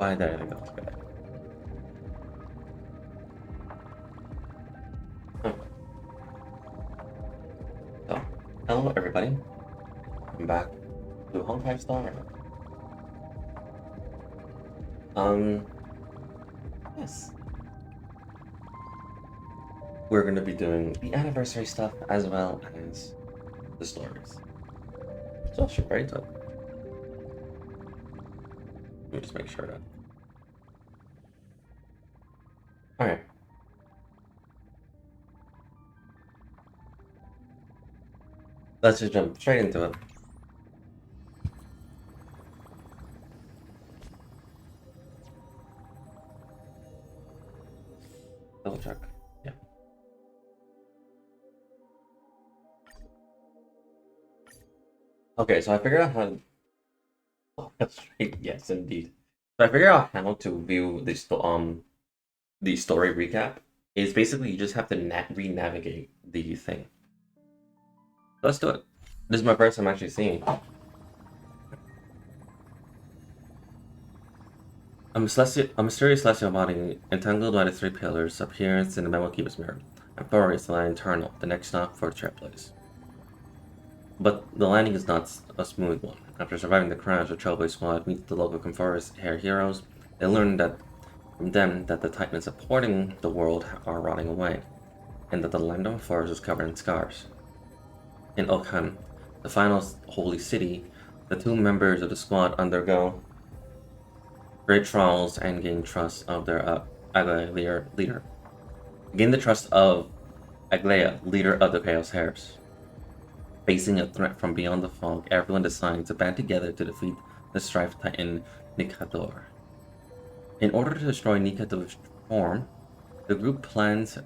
Why there we go. Okay. Hmm. So, hello everybody. I'm back to Honkai Star. Um, yes. We're gonna be doing the anniversary stuff as well as the stories. So, should right to it. Let me just make sure that. Alright. Let's just jump straight into it. Double check. Yeah. Okay, so I figured out how to... Oh, that's right. Yes, indeed. So I figured out how to view the story recap. Is basically you just have to re-navigate the thing. Let's do it. This is my first time actually seeing. A mysterious celestial body entangled by the three pillars appears in the Memo Keeper's mirror. Amphorius, the land eternal, the next stop for the trip place. But the landing is not a smooth one. After surviving the crash, the Trailblaze squad meets the local Conforus Hair heroes. They learn that from them that the titans supporting the world are rotting away, and that the land of forest is covered in scars. In Okhan, the final holy city, the two members of the squad undergo great trials and gain trust of their leader. Gain the trust of Aglaya, leader of the Chaos Hares. Facing a threat from beyond the fog, everyone decides to band together to defeat the Strife Titan Nikador. In order to destroy Nikador's form, the group plans to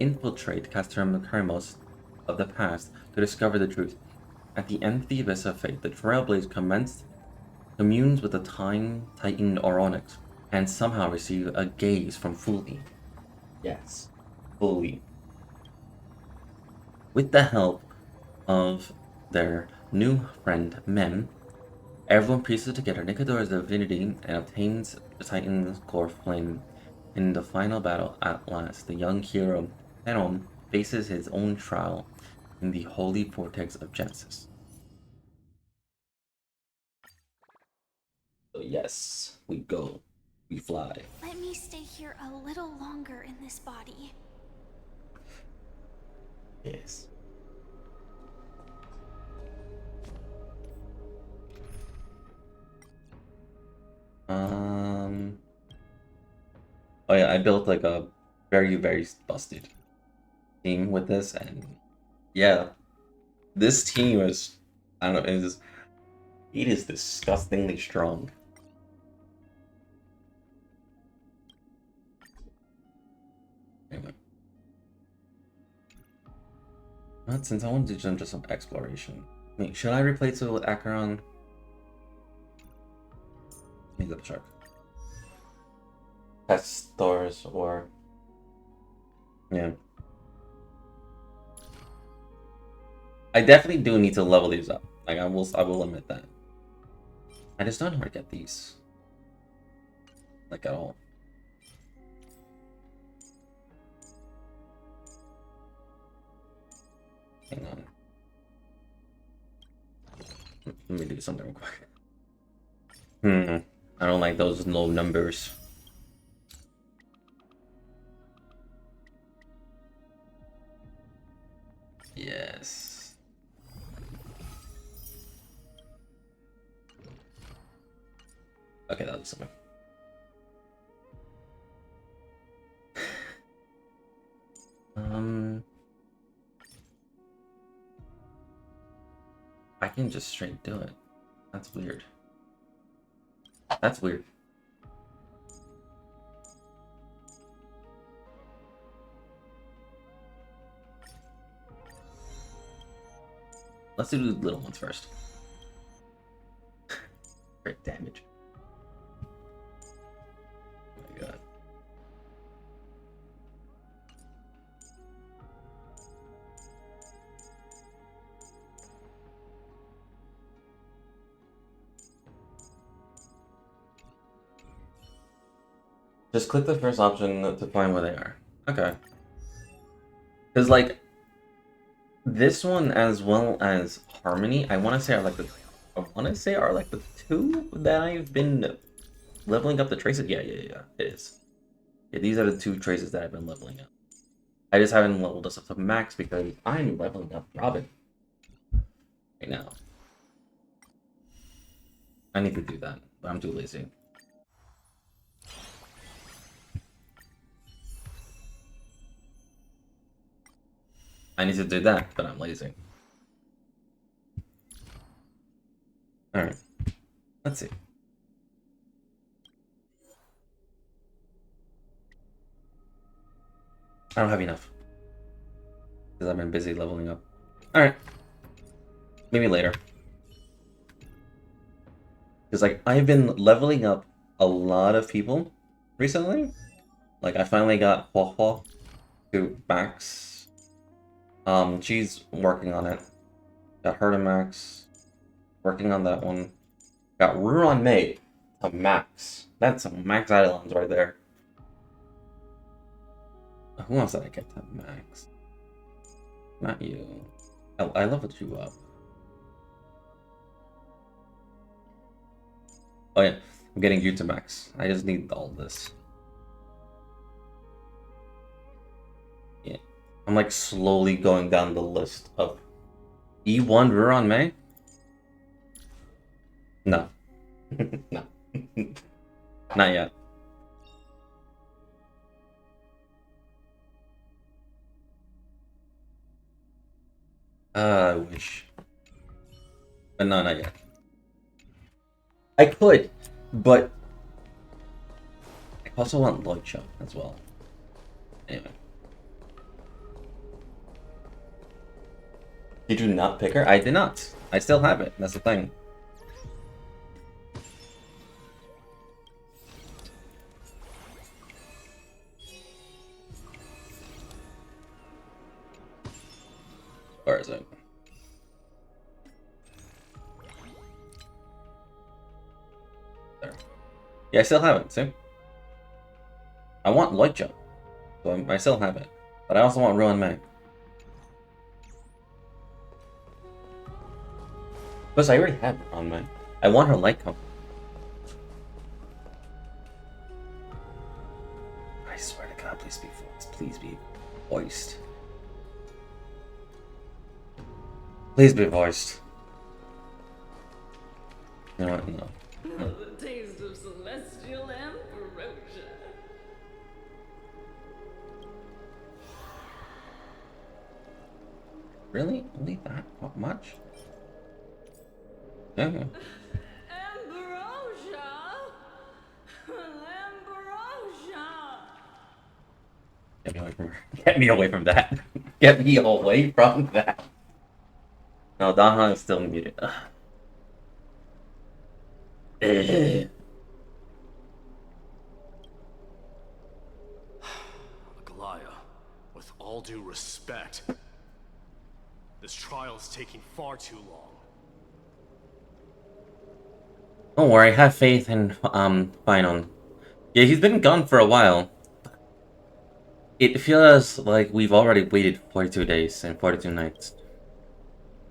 infiltrate Castermacrimos of the past to discover the truth. At the end of the Abyss of Fate, the Trailblaze communes with the Time Titan Oronix and somehow receive a gaze from Fuli. Yes, Fuli. With the help of their new friend Mem, everyone pieces together Nikador's divinity and obtains the Titan's core flame. In the final battle, at last, the young hero Henom faces his own trial in the holy vortex of Genesis. So yes, we go. We fly. Let me stay here a little longer in this body. Yes. Oh yeah, I built like a very, very busted team with this, and yeah, this team is, I don't know, it is disgustingly strong. Anyway. But since I want to jump to some exploration, wait, should I replace it with Acheron? Let me double check. Test stores or yeah. I definitely do need to level these up. Like I will admit that. I just don't know where to get these. Like at all. Hang on. Let me do something real quick. I don't like those low numbers. Yes. Okay, that'll do something. I can just straight do it. That's weird. That's weird. Let's do the little ones first. Great damage. Oh my god. Just click the first option to find where they are. Okay. Because, like, this one as well as Harmony, I want to say are like the two that I've been leveling up the traces. Yeah, it is. Yeah, these are the two traces that I've been leveling up. I just haven't leveled this up to max because I'm leveling up Robin right now. I need to do that, but I'm too lazy. I need to do that, but I'm lazy. Alright. Let's see. I don't have enough. Because I've been busy leveling up. Alright. Maybe later. Because, like, I've been leveling up a lot of people recently. Like, I finally got Ho to max. She's working on it. Got her to max. Working on that one. Got Ruron May to max. That's some max Eidolons right there. Who else did I get to max? Not you. I leveled you up. Oh yeah, I'm getting you to max. I just need all this. Yeah. I'm like slowly going down the list of E1 Ruron May? No. No. Not yet. I wish. But no, not yet. I could, but I also want Lloyd as well. Anyway. Did you not pick her? I did not. I still have it. That's the thing. Where is it? There. Yeah, I still have it. See? I want Lloyd, so I still have it. But I also want Ruin May. Plus, I already have her on May. I want her light cone. I swear to God, please be voiced. Please be voiced. Please be voiced. You know what? No. The taste of celestial ambrosia. Really? Only that much? Yeah. Ambrosia! Ambrosia! Get me away from her. Get me away from that. Get me away from that. No, Dahan is still muted. Agalaya, with all due respect, this trial is taking far too long. Don't worry, have faith in Finon. Yeah, he's been gone for a while. It feels like we've already waited 42 days and 42 nights.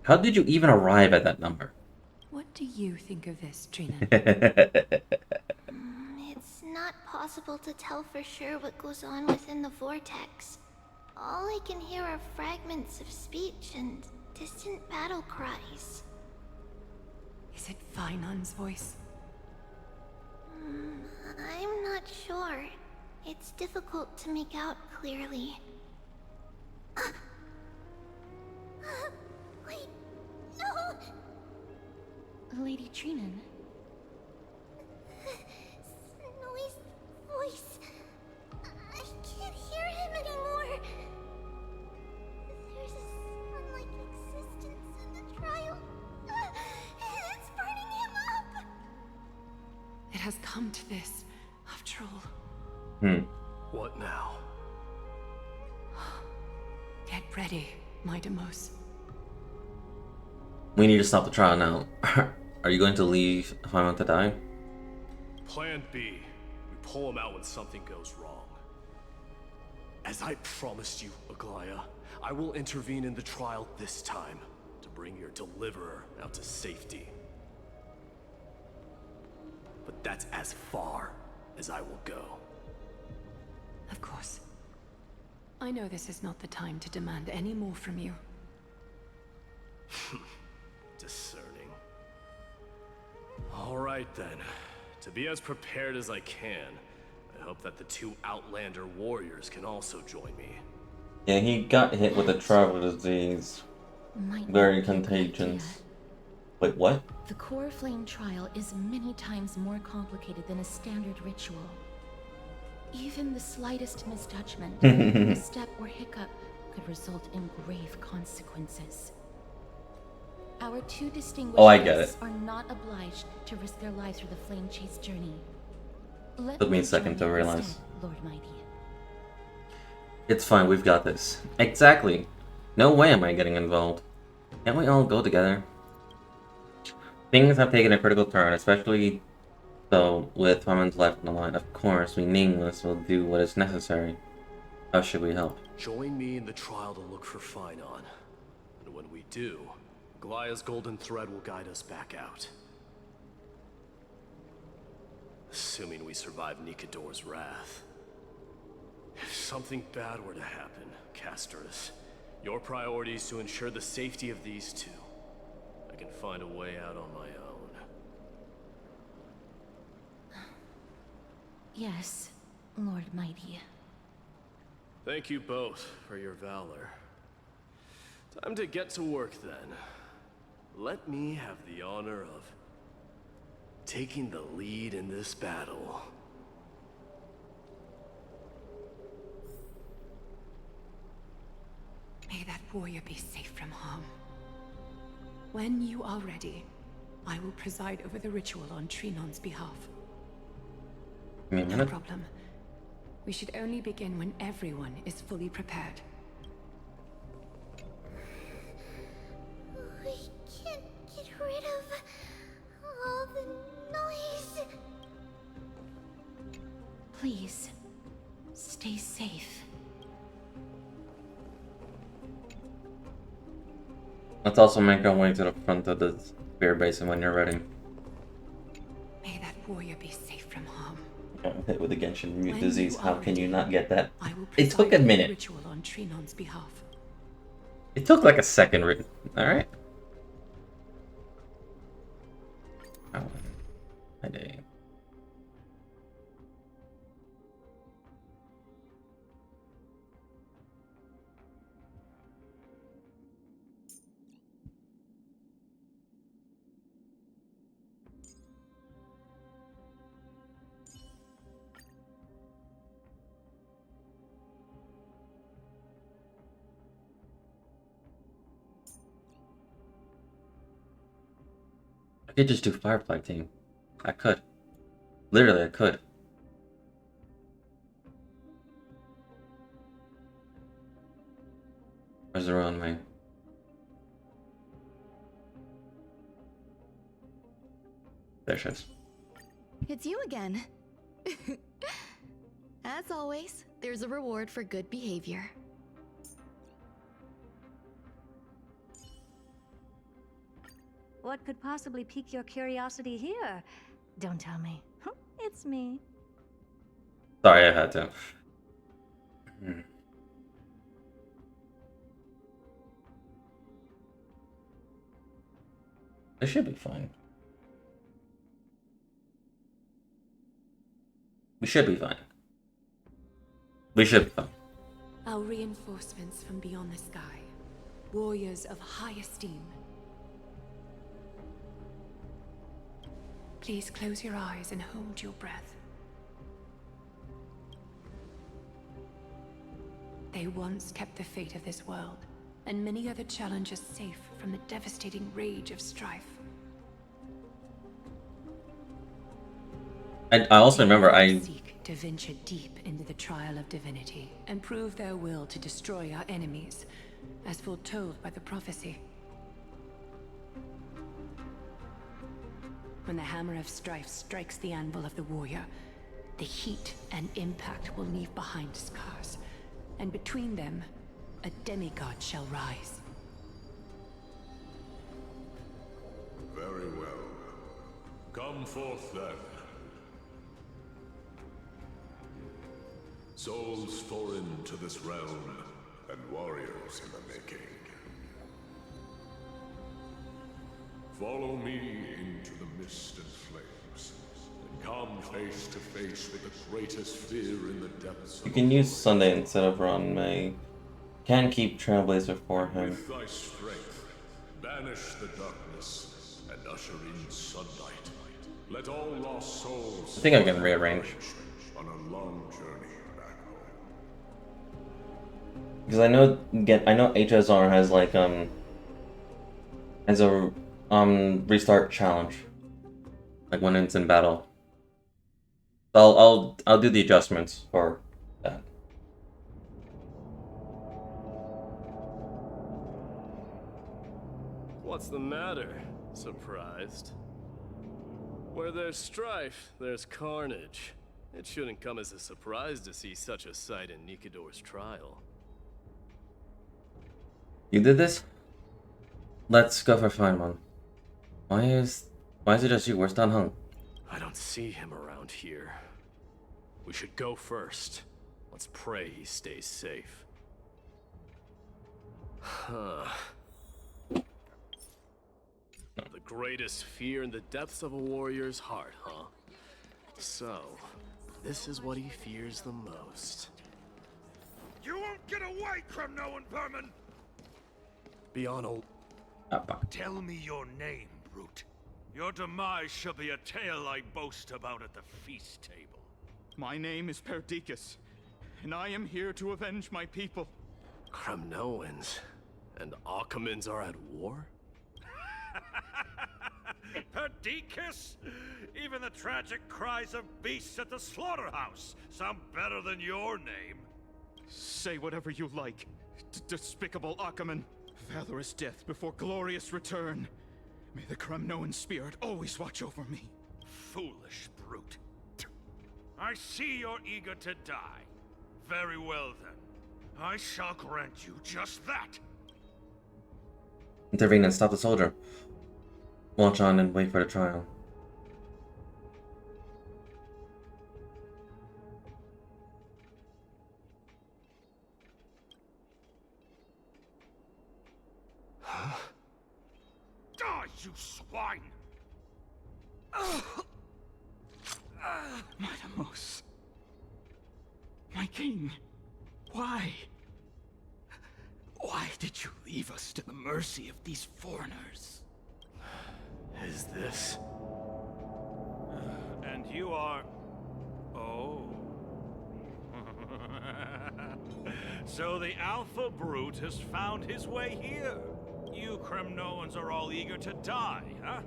How did you even arrive at that number? What do you think of this, Trina? It's not possible to tell for sure what goes on within the vortex. All I can hear are fragments of speech and distant battle cries. Is it Finon's voice? I'm not sure. It's difficult to make out clearly. Wait, no! Lady Trinan? Snowy's voice. I can't hear him anymore. There's a sun-like existence in the trial. It's burning him up. It has come to this, after all. What now? Get ready, my Demos. We need to stop the trial now. Are you going to leave Finon to die? Plan B. We pull him out when something goes wrong. As I promised you, Aglaya, I will intervene in the trial this time to bring your deliverer out to safety. But that's as far as I will go. Of course. I know this is not the time to demand any more from you. Discerning. All right then. To be as prepared as I can, I hope that the two Outlander warriors can also join me. Yeah, he got hit with a travel disease. Might Very not be a good contagious. idea. Wait, what? The core flame trial is many times more complicated than a standard ritual. Even the slightest misjudgment, misstep or hiccup could result in grave consequences. Our two distinguished Oh, I get guests it. are not obliged to risk their lives for the flame chase journey. Let Took me a them second join to you realize. instead, Lord Mighty. It's fine, we've got this. Exactly. No way am I getting involved. Can't we all go together? Things have taken a critical turn, especially so with Paimon's life on the line. Of course, we nameless will do what is necessary. How should we help? Join me in the trial to look for Phainon. And when we do, Aglaya's golden thread will guide us back out. Assuming we survive Nikador's wrath. If something bad were to happen, Castorus, your priority is to ensure the safety of these two. I can find a way out on my own. Yes, Lord Mighty. Thank you both for your valor. Time to get to work then. Let me have the honor of taking the lead in this battle. May that warrior be safe from harm. When you are ready, I will preside over the ritual on Trinon's behalf. Give me a No minute. problem. We should only begin when everyone is fully prepared. We can't get rid of all the noise. Please, stay safe. Let's also make our way to the front of the spear basin when you're ready. May that warrior be safe from harm. Got hit with the Genshin mute When disease. you How are can you ready, not get that? I will It took preside a over the minute. ritual on Trinon's behalf. It took like a second. Alright. Oh, my day. I could just do Firefly team. I could. Literally, I could. Where's the wrong way? There she is. It's you again. As always, there's a reward for good behavior. What could possibly pique your curiosity here? Don't tell me. It's me. Sorry, I had to. It should be fine. We should be fine. We should be fine. Our reinforcements from beyond the sky. Warriors of high esteem. Please close your eyes and hold your breath. They once kept the fate of this world, and many other challengers safe from the devastating rage of strife. I also remember I seek to venture deep into the trial of divinity and prove their will to destroy our enemies, as foretold by the prophecy. When the hammer of strife strikes the anvil of the warrior, The heat and impact will leave behind scars, and between them, a demigod shall rise. Very well. Come forth then. Souls foreign to this realm, and warriors in the making. Follow me into the mist and flames, and come face to face with the greatest fear in the depths of You can use Sunday instead of Ron May. Can keep Trailblazer for him. With thy strength, banish the darkness, and usher in sunlight. Let all lost souls I think I can rearrange. on a long journey back home. Because I know HSR has like has a restart challenge. Like when it's in battle. I'll do the adjustments for that. What's the matter? Surprised? Where there's strife, there's carnage. It shouldn't come as a surprise to see such a sight in Nikador's trial. You did this? Let's go for fine one. Why is it just you? Where's Dan Hung? I don't see him around here. We should go first. Let's pray he stays safe. Huh. The greatest fear in the depths of a warrior's heart, huh? So, this is what he fears the most. You won't get away, Kremnoan vermin! Be on a... Tell me your name, brute. Your demise shall be a tale I boast about at the feast table. My name is Perdiccas, and I am here to avenge my people. Kremnoans and Akamans are at war? Perdiccas? Even the tragic cries of beasts at the slaughterhouse sound better than your name. Say whatever you like, despicable Akaman. Valorous death before glorious return. May the Kremnoan spirit always watch over me. Foolish brute. I see you're eager to die. Very well then. I shall grant you just that. Intervene and stop the soldier. Watch on and wait for the trial. Die, you swine! Madamos. My king. Why? Why did you leave us to the mercy of these foreigners? Is this... And you are... Oh. So the Alpha Brute has found his way here. You Kremnoans are all eager to die, huh?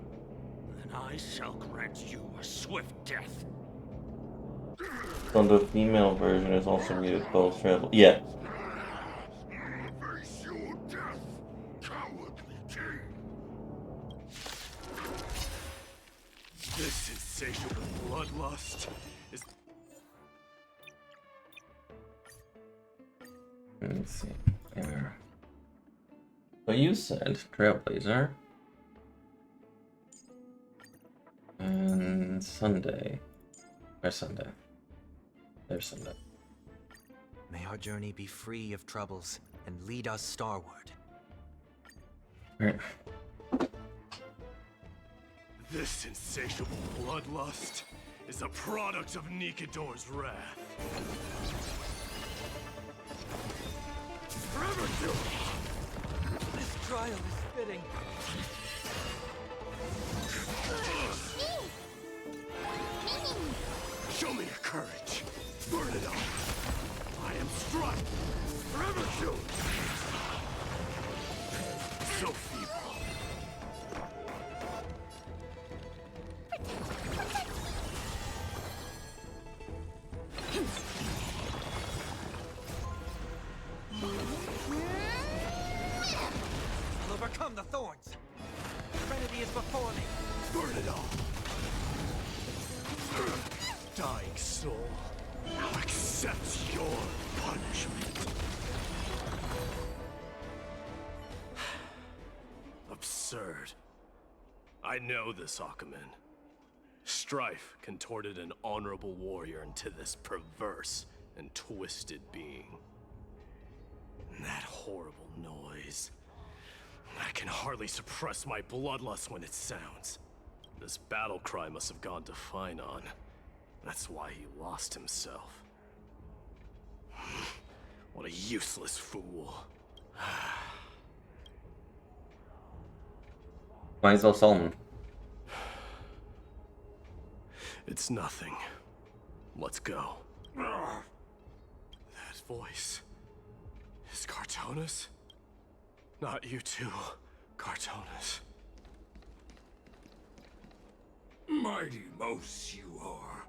Then I shall grant you a swift death. So the female version is also muted both travel. Yeah. Face your death, cowardly king. This insatiable bloodlust is... Let's see. There. So you said Trailblazer. And Sunday. Where's Sunday? There's Sunday. May our journey be free of troubles and lead us starward. Right. This insatiable bloodlust is a product of Nikador's wrath. This trial is fitting. Show me your courage. Burn it up. I am struck. Forever shoot. So feeble. I'll overcome the thorns. Trinity is before me. Burn it all. dying soul. Now accept your punishment. Absurd. I know this, Akumen. Strife contorted an honorable warrior into this perverse and twisted being. And that horrible noise. I can hardly suppress my bloodlust when it sounds. This battle cry must have gone to Finon. That's why he lost himself. What a useless fool. Might as well solve him. It's nothing. Let's go. That voice is Cartonis? Not you too, Cartonis. Mighty Mouse you are.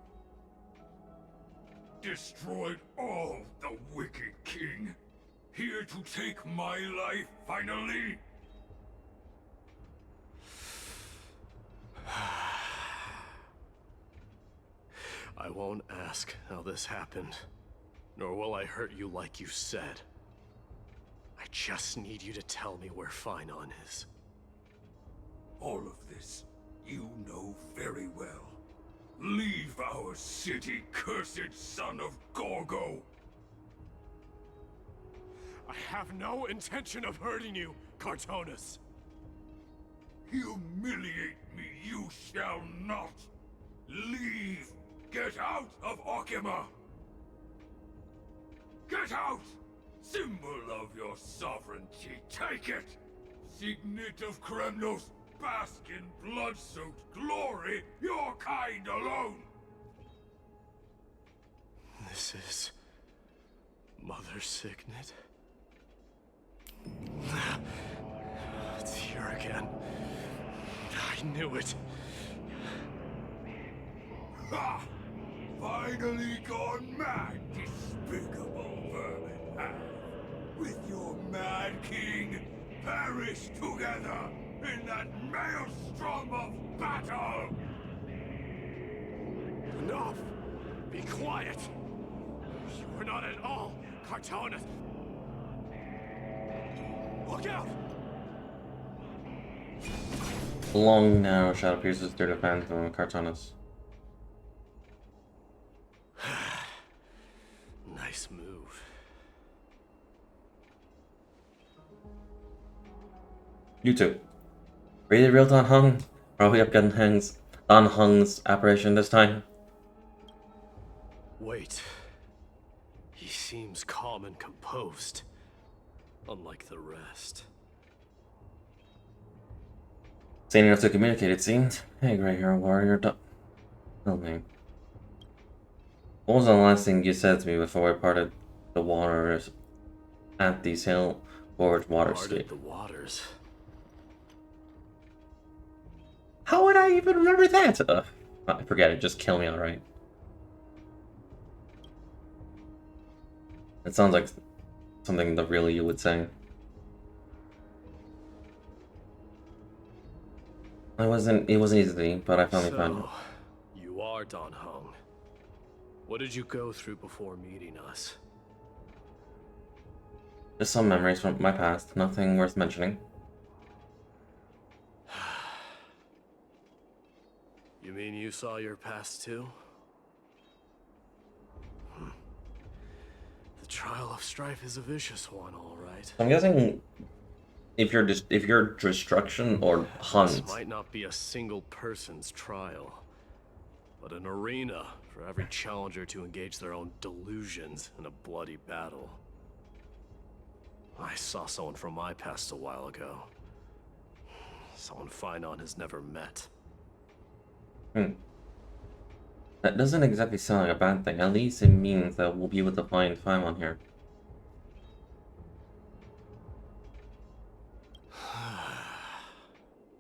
Destroyed all the wicked king. Here to take my life finally. I won't ask how this happened, nor will I hurt you like you said. I just need you to tell me where Finon is. All of this you know very well. Leave our city, cursed son of Gorgo! I have no intention of hurting you, Cartonis! Humiliate me you shall not! Leave! Get out of Okima! Get out! Symbol of your sovereignty, take it! Signet of Kremnos, bask in blood-soaked glory, your kind alone! This is... Mother Signet? It's here again. I knew it. Ha! Finally gone mad, despicable vermin! With your mad king, perish together in that maelstrom of battle! Enough! Be quiet! You were not at all Cartonis! Look out! Long narrow shadow pierces through the phantom of Cartonis. Nice move. You two. Really real Don Hung? Or are we up getting Don Hung's apparition this time? Wait. He seems calm and composed. Unlike the rest. Sane enough to communicate, it seemed. Hey, Grey Hero Warrior. Tell me. What was the last thing you said to me before we parted the waters at the Sail Gorge waterscape? The waters. How would I even remember that? I forget it. Just kill me, alright. It sounds like something the real you would say. It wasn't easy, but I finally found it. You are Don Hung. What did you go through before meeting us? Just some memories from my past, nothing worth mentioning. You mean you saw your past too? The trial of strife is a vicious one, all right. I'm guessing if you're destruction or hunt. This might not be a single person's trial, but an arena for every challenger to engage their own delusions in a bloody battle. I saw someone from my past a while ago. Someone Finon has never met. That doesn't exactly sound like a bad thing. At least it means that we'll be able to find Finon here.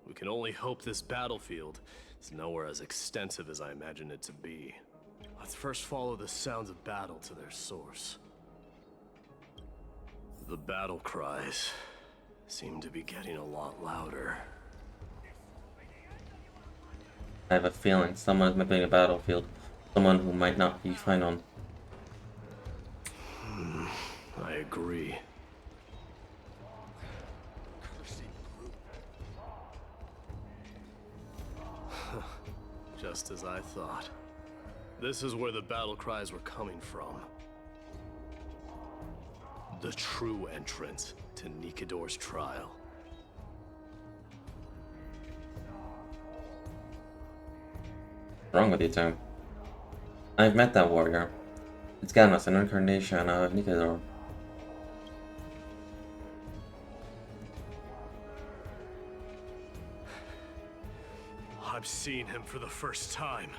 We can only hope this battlefield is nowhere as extensive as I imagine it to be. Let's first follow the sounds of battle to their source. The battle cries seem to be getting a lot louder. I have a feeling someone is mapping a battlefield. someone who might not be fine on. I agree. Just as I thought. This is where the battle cries were coming from. The true entrance to Nikador's trial. What's wrong with you two? I've met that warrior. It's Ganos, an incarnation of Nikador. I've seen him for the first time,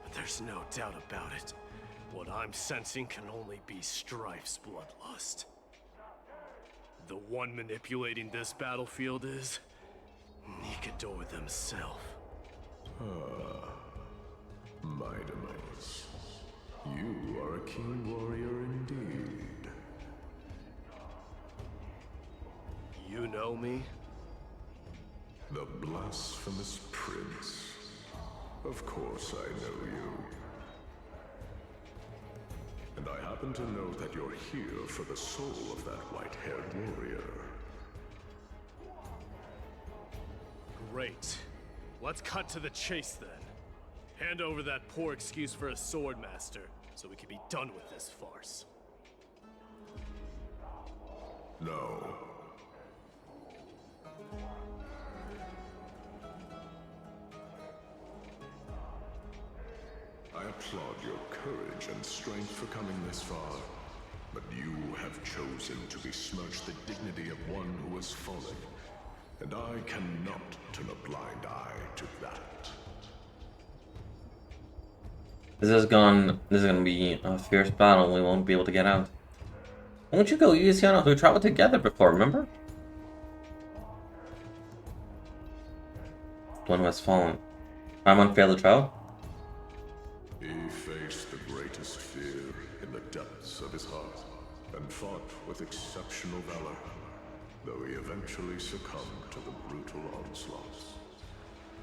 but there's no doubt about it. What I'm sensing can only be Strife's bloodlust. The one manipulating this battlefield is Nikador themselves. My demise. You are a keen warrior indeed. You know me? The blasphemous prince. Of course I know you. And I happen to know that you're here for the soul of that white-haired warrior. Great. Let's cut to the chase then. Hand over that poor excuse for a sword master, so we can be done with this farce. No. I applaud your courage and strength for coming this far, but you have chosen to besmirch the dignity of one who has fallen, and I cannot turn a blind eye to that. This is gonna be a fierce battle. We won't be able to get out. Won't you go easy on us? We traveled together before, remember? One who has fallen. I'm on failed travel. He faced the greatest fear in the depths of his heart, and fought with exceptional valor, though he eventually succumbed to the brutal onslaughts.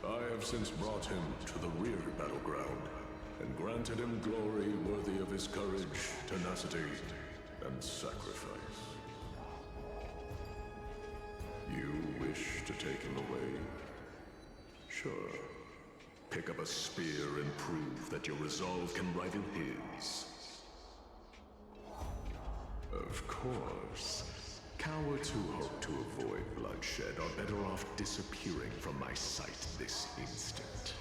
I have since brought him to the rear battleground, and granted him glory worthy of his courage, tenacity, and sacrifice. You wish to take him away? Sure. Pick up a spear and prove that your resolve can rival his. Of course. Cowards who hope to avoid bloodshed are better off disappearing from my sight this instant.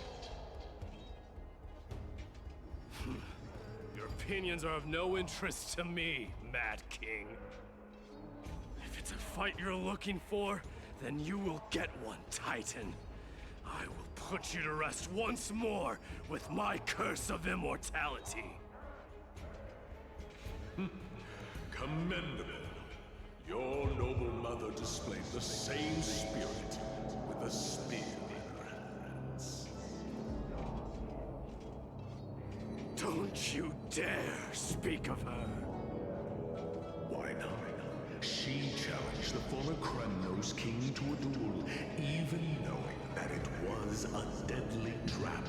Your opinions are of no interest to me, Mad King. If it's a fight you're looking for, then you will get one, Titan. I will put you to rest once more with my curse of immortality. Commendable. Your noble mother displayed the same spirit with a spear in her hands. Don't you dare speak of her. Why not? She challenged the former Kremnos king to a duel, even knowing that it was a deadly trap,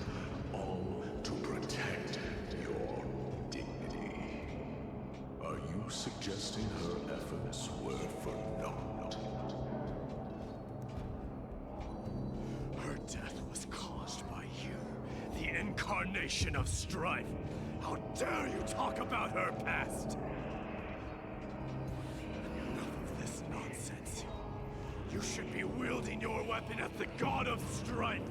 all to protect your dignity. Are you suggesting her efforts were for naught? Her death was caused by you, the incarnation of strife. How dare you talk about her past? Enough of this nonsense. You should be wielding your weapon at the god of strife.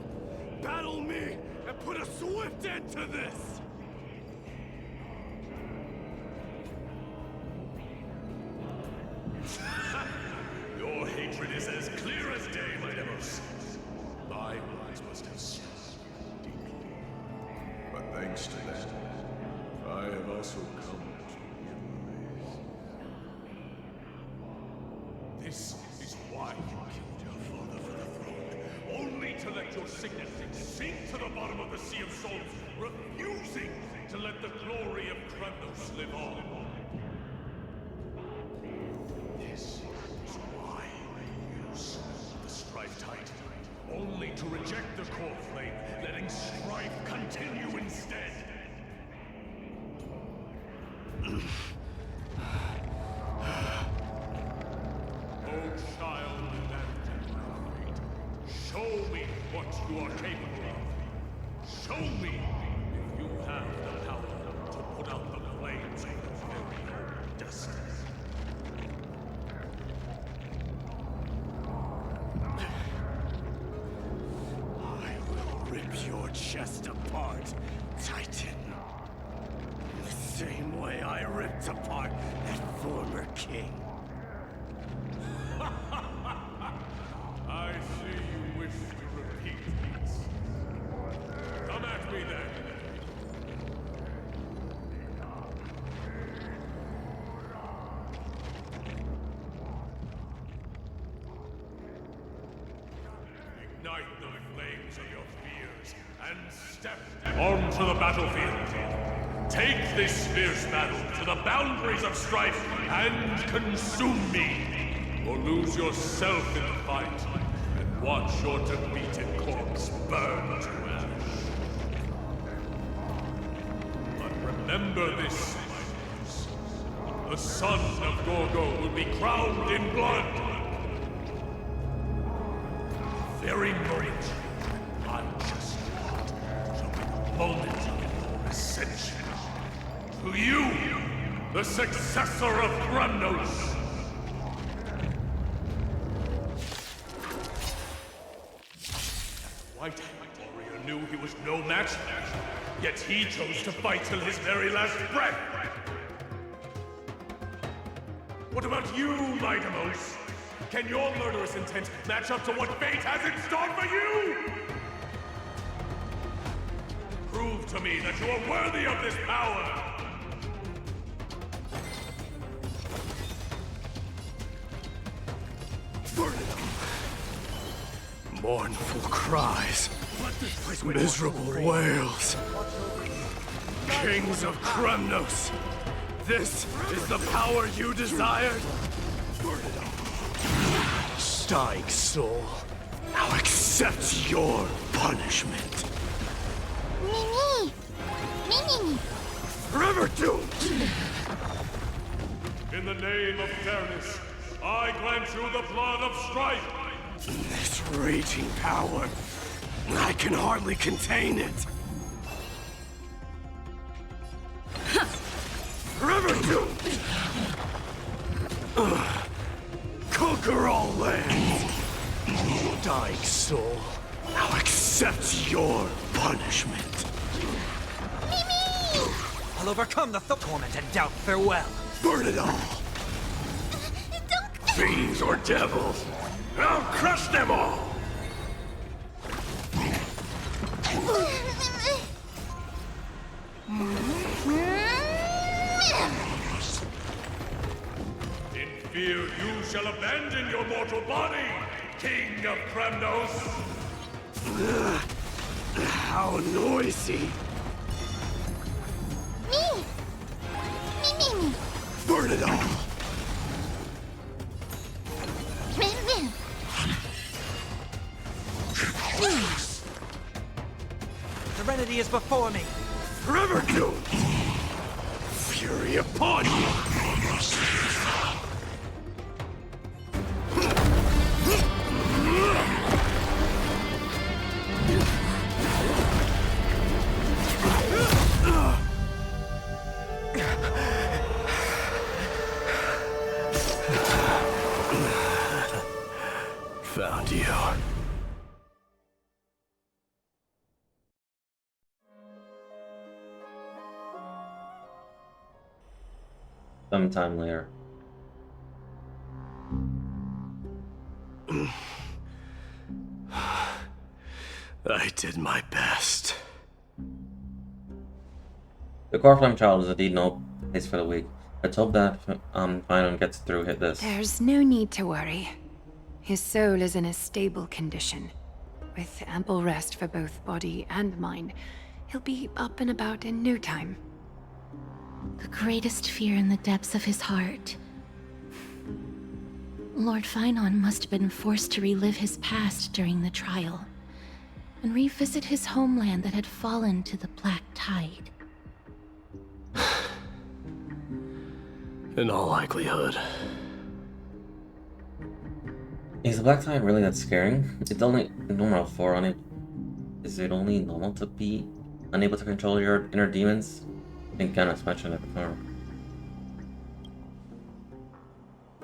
Battle me and put a swift end to this! Your hatred is as clear as day, my Demos. My words must have struck you deeply. But thanks to that, I have also come to realize. This is why you killed your father for the throne, only to let your signet sink to the bottom of the Sea of Souls, refusing to let the glory of Kremnos live on. This is why you slew the Strife Titan, only to reject the core flame, letting strife continue instead. are capable of. Show me if you have the power to put out the flames of your very own destiny. I will rip your chest apart, Titan. The same way I ripped apart that former king. I see you wish to repeat this. Come at me then. Ignite the flames of your fears and step onto the battlefield. Take this fierce battle to the boundaries of strife and consume me, or lose yourself in the fight and watch your defeated corpse burn to ash. But remember this, my friends. The son of Gorgo will be crowned in blood. Very moment I just thought shall be the moment of your ascension. To you, the successor of Kremnos. White-Hand warrior knew he was no match, yet he chose to fight till his very last breath. What about you, Maidamos? Can your murderous intent match up to what fate has in store for you? Prove to me that you are worthy of this power! Mournful cries, miserable wails. Kings of Kremnos, this is the power you desired? Dying soul, now accept your punishment. Mimi! Mimi! Forever doomed! In the name of fairness, I grant you the blood of strife! This raging power, I can hardly contain it. Forever doomed! Conquer all lands! Dying soul, now accept your punishment. Mimi! I'll overcome the torment and doubt farewell. Burn it all! Don't... Fiends or devils, I'll crush them all! In fear you shall abandon your mortal body, King of Kremnos! How noisy! Me! Me! Burn it all! Serenity is before me. Forever doomed! Fury upon you! Found you. Sometime later. I did my best. The core flame child is indeed no place for the weak. Let's hope that Finon gets through hit this. There's no need to worry. His soul is in a stable condition. With ample rest for both body and mind, he'll be up and about in no time. The greatest fear in the depths of his heart. Lord Finon must have been forced to relive his past during the trial, and revisit his homeland that had fallen to the Black Tide. In all likelihood. Is the Black Tide really that scaring? It's only normal 4 on it. Is it only normal to be unable to control your inner demons? I think Gannis mentioned it before.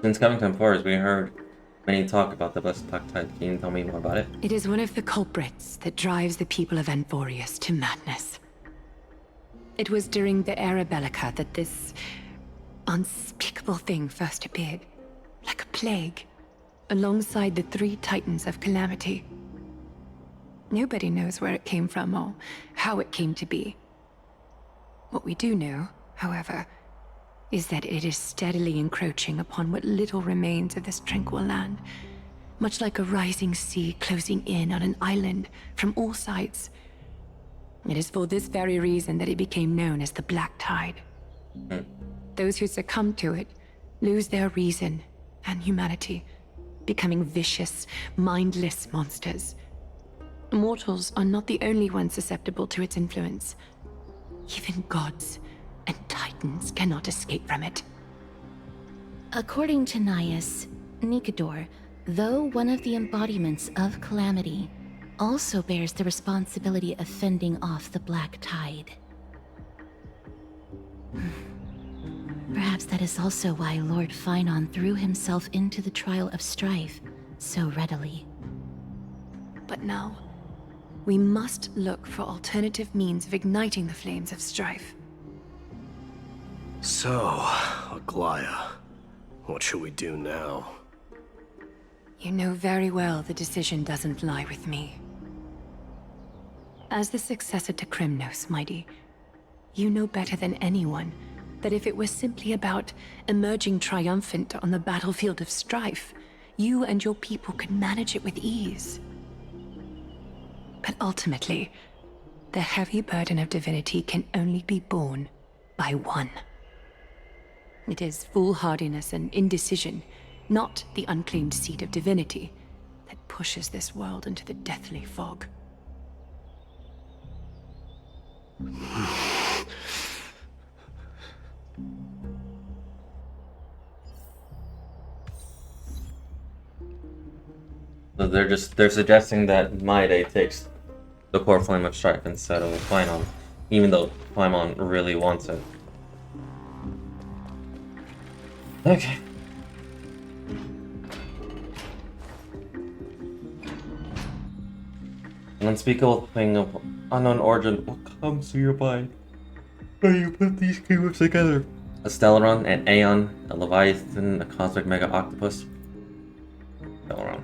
Since coming to Emphorus, we heard many talk about the Blessed Black Tide. Can you tell me more about it? It is one of the culprits that drives the people of Emphorus to madness. It was during the Era Bellica that this unspeakable thing first appeared, like a plague, alongside the 3 Titans of Calamity. Nobody knows where it came from or how it came to be. What we do know, however, is that it is steadily encroaching upon what little remains of this tranquil land, much like a rising sea closing in on an island from all sides. It is for this very reason that it became known as the Black Tide. Those who succumb to it lose their reason and humanity, becoming vicious, mindless monsters. Mortals are not the only ones susceptible to its influence. Even gods and titans cannot escape from it. According to Naius, Nikador, though one of the embodiments of Calamity, also bears the responsibility of fending off the Black Tide. Perhaps that is also why Lord Finon threw himself into the trial of strife so readily. But now, we must look for alternative means of igniting the flames of strife. So, Aglaya, what should we do now? You know very well the decision doesn't lie with me. As the successor to Krymnos, Mighty, you know better than anyone that if it was simply about emerging triumphant on the battlefield of strife, you and your people could manage it with ease. But ultimately, the heavy burden of divinity can only be borne by one. It is foolhardiness and indecision, not the unclaimed seed of divinity, that pushes this world into the deathly fog. So they're suggesting that Maide takes the core flame of strife instead of Finon, even though Paimon really wants it. Okay. An unspeakable thing of unknown origin will come to your mind when you put these keywords together. A Stellaron, an Aeon, a Leviathan, a cosmic mega octopus. Stellaron.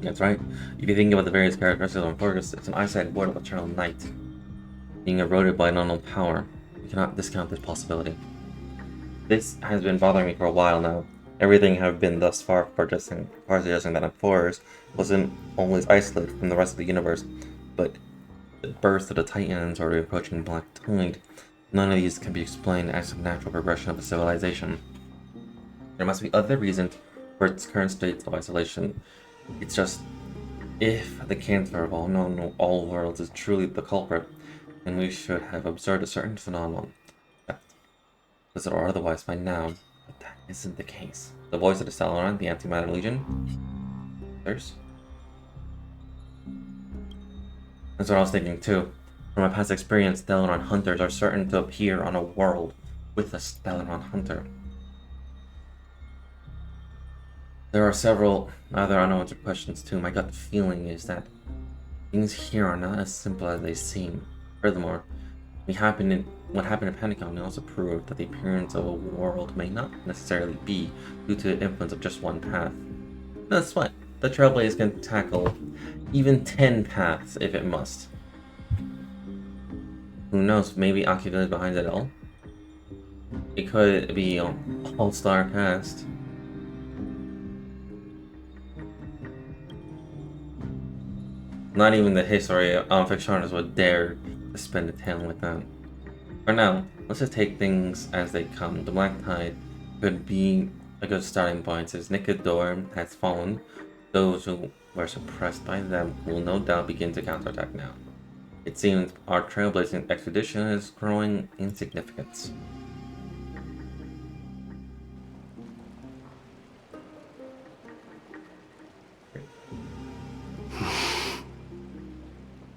That's right. If you think about the various characteristics of Emphorus, it's an eyesight word of eternal night. Being eroded by an unknown power, you cannot discount this possibility. This has been bothering me for a while now. Everything have been thus far suggesting that Emphorus wasn't always isolated from the rest of the universe, but the birth of the Titans or the approaching Black Tide, none of these can be explained as a natural progression of the civilization. There must be other reasons for its current state of isolation. It's just, if the cancer of all known all worlds is truly the culprit, then we should have observed a certain phenomenon. Visit or otherwise by now, but that isn't the case. The voice of the Stellaron, the Antimatter Legion. There's. That's what I was thinking too. From my past experience, Stellaron hunters are certain to appear on a world with a Stellaron hunter. There are several other unanswered questions too. My gut feeling is that things here are not as simple as they seem. Furthermore, what happened in Pentagon also proved that the appearance of a world may not necessarily be due to the influence of just one path. That's what the Trailblaze can tackle even 10 paths if it must. Who knows, maybe Akira is behind it all? It could be All-Star Cast. Not even the history of Fictioners would dare to spend a tale like that. For now, let's just take things as they come. The Black Tide could be a good starting point since Nikador has fallen. Those who were suppressed by them will no doubt begin to counterattack now. It seems our trailblazing expedition is growing in significance.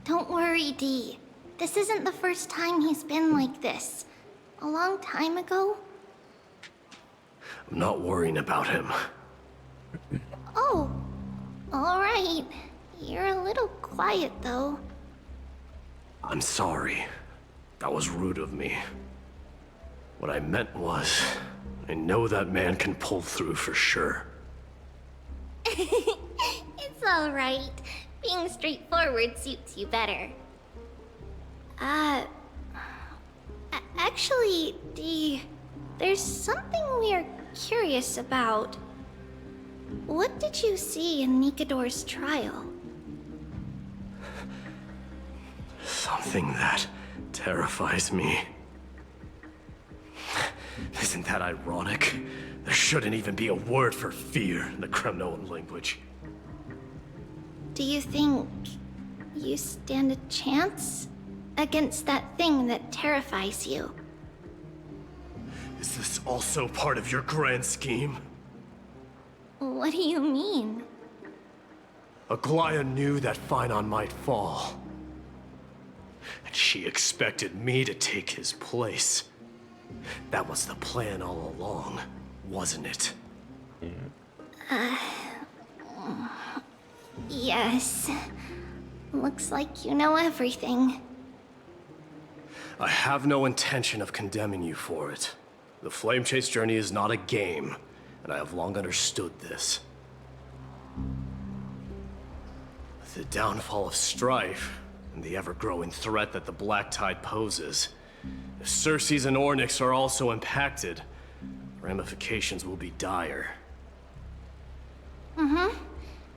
Don't Don't worry, Dee. This isn't the first time he's been like this. A long time ago. I'm not worrying about him. Oh, alright. You're a little quiet, though. I'm sorry. That was rude of me. What I meant was, I know that man can pull through for sure. It's alright. Being straightforward suits you better. Actually, Dee, there's something we're curious about. What did you see in Nikador's trial? Something that terrifies me. Isn't that ironic? There shouldn't even be a word for fear in the Kremnoan language. Do you think you stand a chance against that thing that terrifies you? Is this also part of your grand scheme? What do you mean? Aglaya knew that Phynon might fall. And she expected me to take his place. That was the plan all along, wasn't it? Yes. Looks like you know everything. I have no intention of condemning you for it. The Flame Chase journey is not a game, and I have long understood this. With the downfall of Strife, and the ever-growing threat that the Black Tide poses, if Circes and Ornyx are also impacted, ramifications will be dire.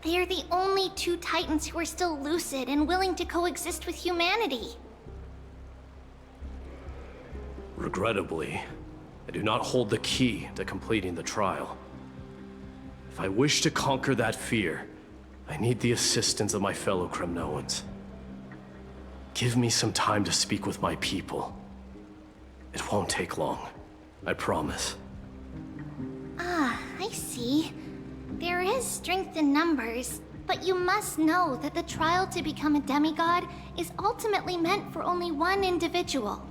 They are the only two Titans who are still lucid and willing to coexist with humanity. Regrettably, I do not hold the key to completing the trial. If I wish to conquer that fear, I need the assistance of my fellow Kremnoans. Give me some time to speak with my people. It won't take long, I promise. Ah, I see. There is strength in numbers, but you must know that the trial to become a demigod is ultimately meant for only one individual.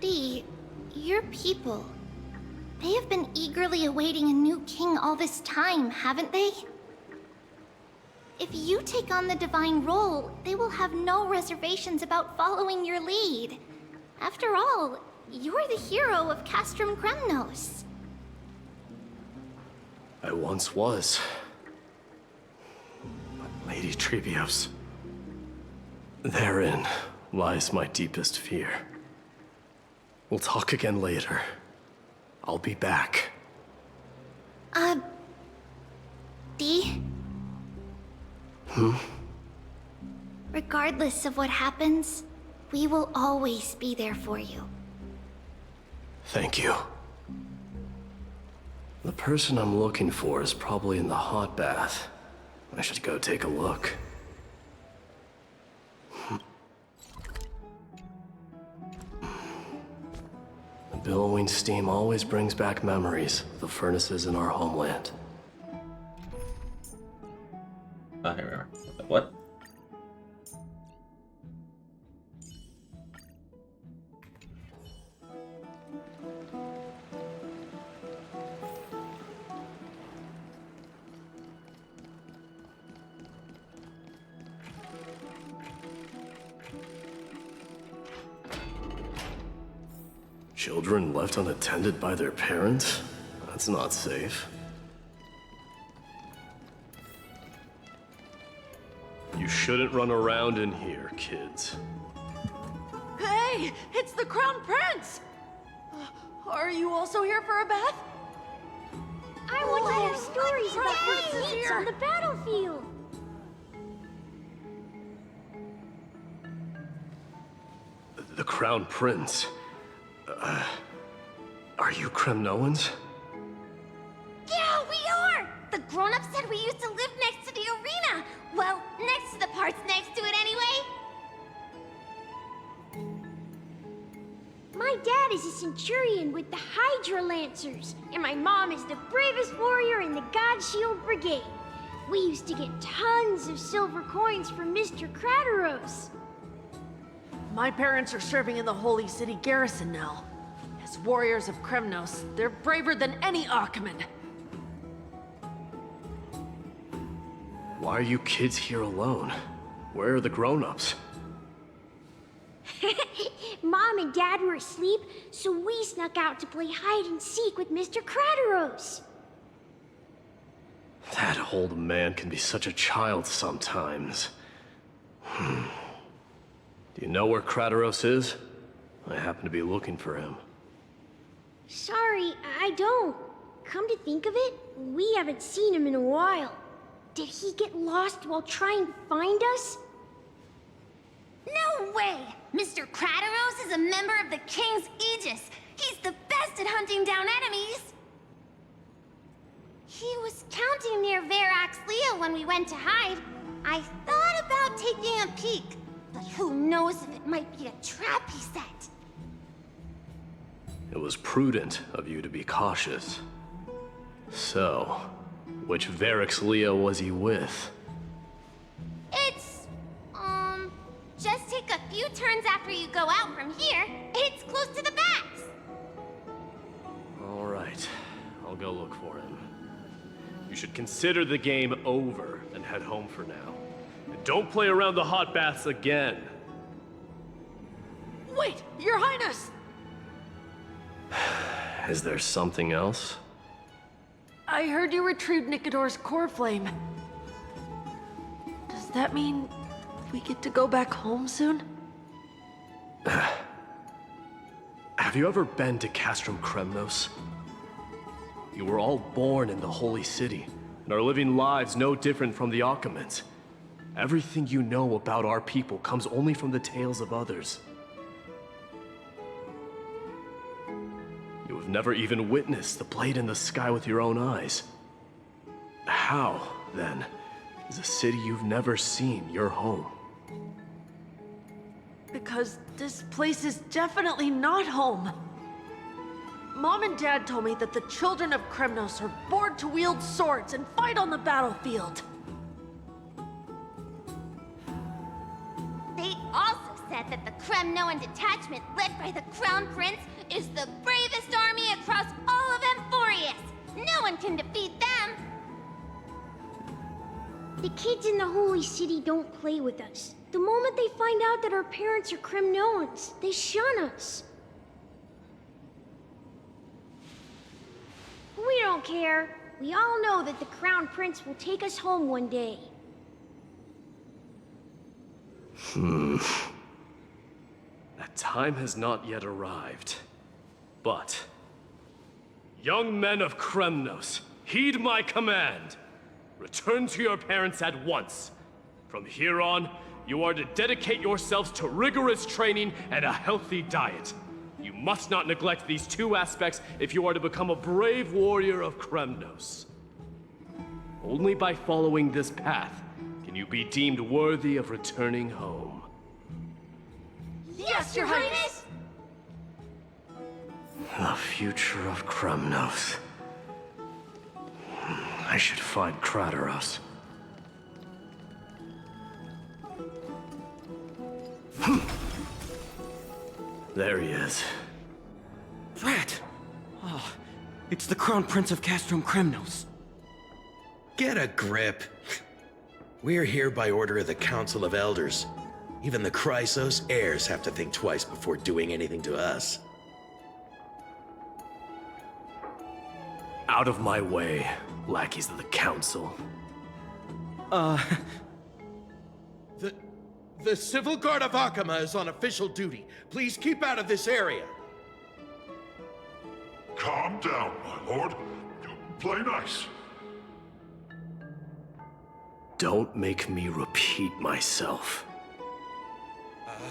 Dee, your people, they have been eagerly awaiting a new king all this time, haven't they? If you take on the divine role, they will have no reservations about following your lead. After all, you're the hero of Castrum Kremnos. I once was. But Lady Trebios, therein lies my deepest fear. We'll talk again later. I'll be back. Dee? Regardless of what happens, we will always be there for you. Thank you. The person I'm looking for is probably in the hot bath. I should go take a look. The billowing steam always brings back memories of the furnaces in our homeland. Ah, here we are. What? Children left unattended by their parents? That's not safe. You shouldn't run around in here, kids. Hey, it's the Crown Prince! Are you also here for a bath? I want to hear stories about great feats on the battlefield. The Crown Prince. Are you Kremnoans? Yeah, we are! The grown-ups said we used to live next to the arena. Well, next to the parts next to it anyway. My dad is a centurion with the Hydra Lancers, and my mom is the bravest warrior in the God Shield Brigade. We used to get tons of silver coins from Mr. Crateros. My parents are serving in the Holy City garrison now. As warriors of Kremnos, they're braver than any Achaemen. Why are you kids here alone? Where are the grown-ups? Mom and Dad were asleep, so we snuck out to play hide and seek with Mr. Crateros. That old man can be such a child sometimes. Do you know where Crateros is? I happen to be looking for him. Sorry, I don't. Come to think of it, we haven't seen him in a while. Did he get lost while trying to find us? No way! Mr. Crateros is a member of the King's Aegis. He's the best at hunting down enemies. He was counting near Verax Leo when we went to hide. I thought about taking a peek, but who knows if it might be a trap he set. It was prudent of you to be cautious. So, which Verax Leo was he with? It's, just take a few turns after you go out from here. It's close to the bats. All right, I'll go look for him. You should consider the game over and head home for now. And don't play around the hot baths again. Wait, Your Highness! Is there something else? I heard you retrieved Nikador's core flame. Does that mean we get to go back home soon? Have you ever been to Castrum Kremnos? You were all born in the Holy City, and are living lives no different from the Achaemens. Everything you know about our people comes only from the tales of others. You have never even witnessed the blade in the sky with your own eyes. How, then, is a city you've never seen your home? Because this place is definitely not home. Mom and Dad told me that the children of Kremnos are born to wield swords and fight on the battlefield. They also said that the Kremnoan detachment led by the Crown Prince is the bravest army across all of Amphorius. No one can defeat them. The kids in the Holy City don't play with us. The moment they find out that our parents are Kremnoans, they shun us. We don't care. We all know that the Crown Prince will take us home one day. That time has not yet arrived. But, young men of Kremnos, heed my command. Return to your parents at once. From here on, you are to dedicate yourselves to rigorous training and a healthy diet. You must not neglect these two aspects if you are to become a brave warrior of Kremnos. Only by following this path can you be deemed worthy of returning home. Yes, Your Highness! The future of Kremnos. I should find Crateros. There he is. Rat! Oh, it's the Crown Prince of Castrum Kremnos. Get a grip. We're here by order of the Council of Elders. Even the Chrysos heirs have to think twice before doing anything to us. Out of my way, lackeys of the Council. The Civil Guard of Achaema is on official duty. Please keep out of this area. Calm down, my lord. Play nice. Don't make me repeat myself.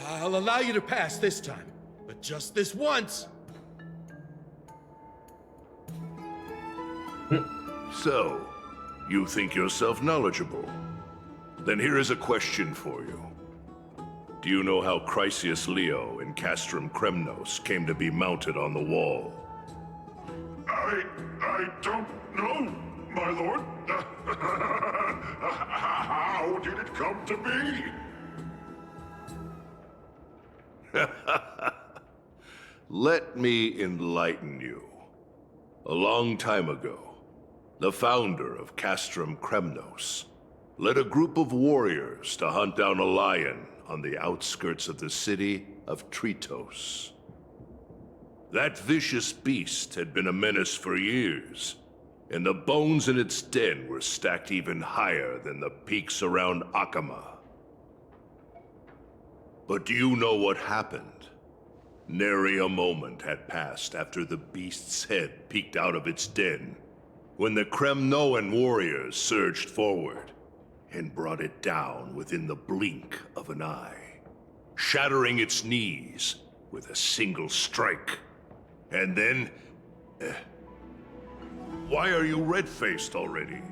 I'll allow you to pass this time, but just this once. So, you think yourself knowledgeable? Then here is a question for you. Do you know how Chrysius Leo in Castrum Kremnos came to be mounted on the wall? I don't know, my lord. How did it come to be? Let me enlighten you. A long time ago, the founder of Castrum Kremnos led a group of warriors to hunt down a lion on the outskirts of the city of Tritos. That vicious beast had been a menace for years, and the bones in its den were stacked even higher than the peaks around Akama. But do you know what happened? Nary a moment had passed after the beast's head peeked out of its den, when the Kremnoan warriors surged forward and brought it down within the blink of an eye, shattering its knees with a single strike. And then... Why are you red-faced already?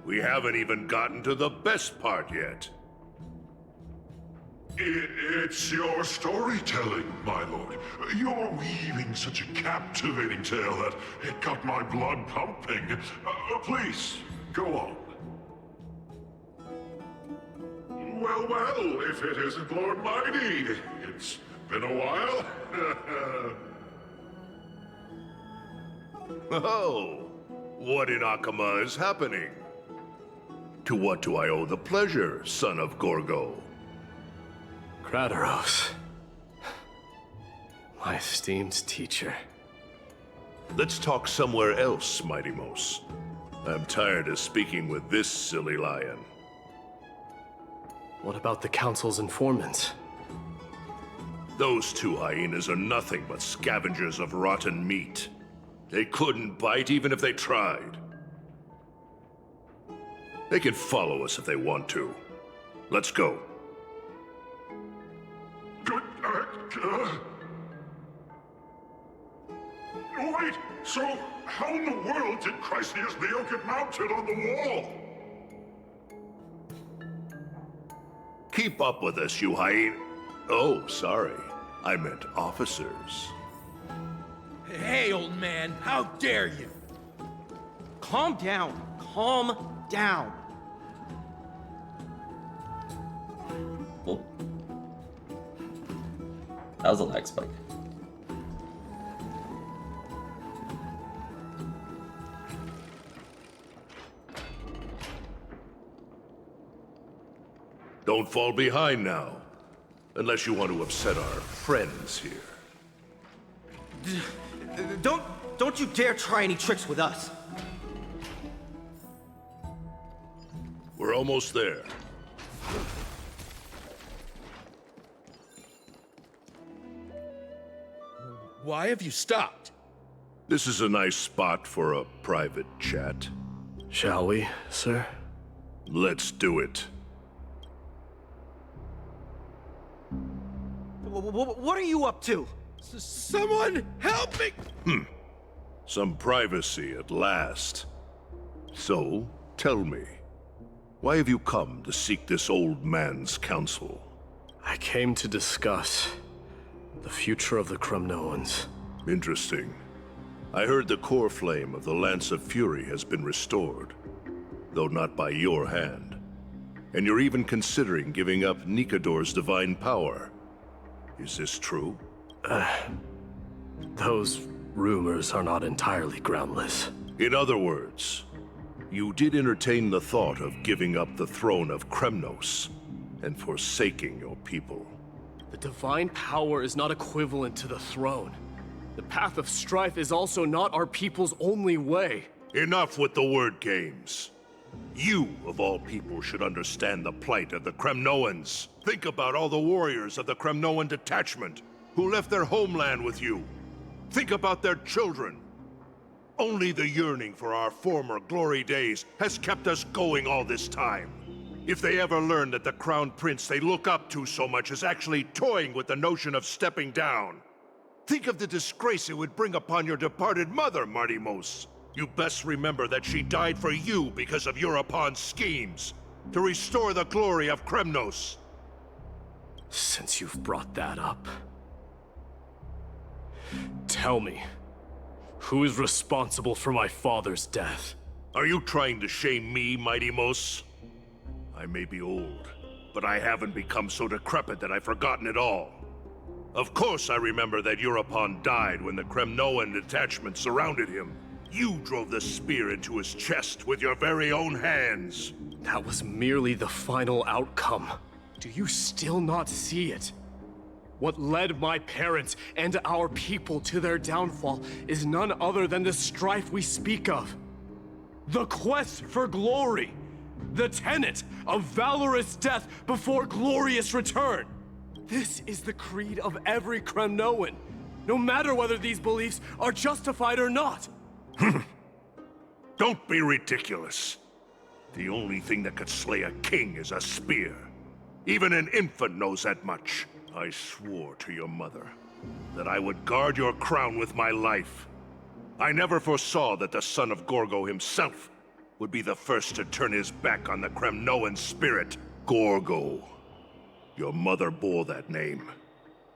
We haven't even gotten to the best part yet. It's your storytelling, my lord. You're weaving such a captivating tale that it got my blood pumping. Please, go on. Well, if it isn't Lord Mighty. It's been a while. Oh, what in Akama is happening? To what do I owe the pleasure, son of Gorgo? Kratoros. My esteemed teacher. Let's talk somewhere else, Mighty Mos. I'm tired of speaking with this silly lion. What about the Council's informants? Those two hyenas are nothing but scavengers of rotten meat. They couldn't bite even if they tried. They can follow us if they want to. Let's go. Wait, so how in the world did Chrysius Leo get mounted on the wall? Keep up with us, you hyena. Oh, sorry. I meant officers. Hey, old man, how dare you? Calm down. Calm down. Well, that was a lag spike. Don't fall behind now. Unless you want to upset our friends here. Don't you dare try any tricks with us. We're almost there. Why have you stopped? This is a nice spot for a private chat. Shall we, sir? Let's do it. What are you up to? Someone help me! Some privacy at last. So, tell me, why have you come to seek this old man's counsel? I came to discuss the future of the Kremnoans. Interesting. I heard the core flame of the Lance of Fury has been restored, though not by your hand. And you're even considering giving up Nikador's divine power. Is this true? Those rumors are not entirely groundless. In other words, you did entertain the thought of giving up the throne of Kremnos and forsaking your people. The divine power is not equivalent to the throne. The path of strife is also not our people's only way. Enough with the word games. You, of all people, should understand the plight of the Kremnoans. Think about all the warriors of the Kremnoan detachment who left their homeland with you. Think about their children. Only the yearning for our former glory days has kept us going all this time. If they ever learn that the crown prince they look up to so much is actually toying with the notion of stepping down, think of the disgrace it would bring upon your departed mother, Marty Mos. You best remember that she died for you because of Europon's schemes, to restore the glory of Kremnos. Since you've brought that up, tell me, who is responsible for my father's death? Are you trying to shame me, Mighty Mos? I may be old, but I haven't become so decrepit that I've forgotten it all. Of course I remember that Europon died when the Kremnoan detachment surrounded him. You drove the spear into his chest with your very own hands. That was merely the final outcome. Do you still not see it? What led my parents and our people to their downfall is none other than the strife we speak of. The quest for glory. The tenet of valorous death before glorious return. This is the creed of every Kremnoan, no matter whether these beliefs are justified or not. Don't be ridiculous. The only thing that could slay a king is a spear. Even an infant knows that much. I swore to your mother that I would guard your crown with my life. I never foresaw that the son of Gorgo himself would be the first to turn his back on the Kremnoan spirit. Gorgo. Your mother bore that name.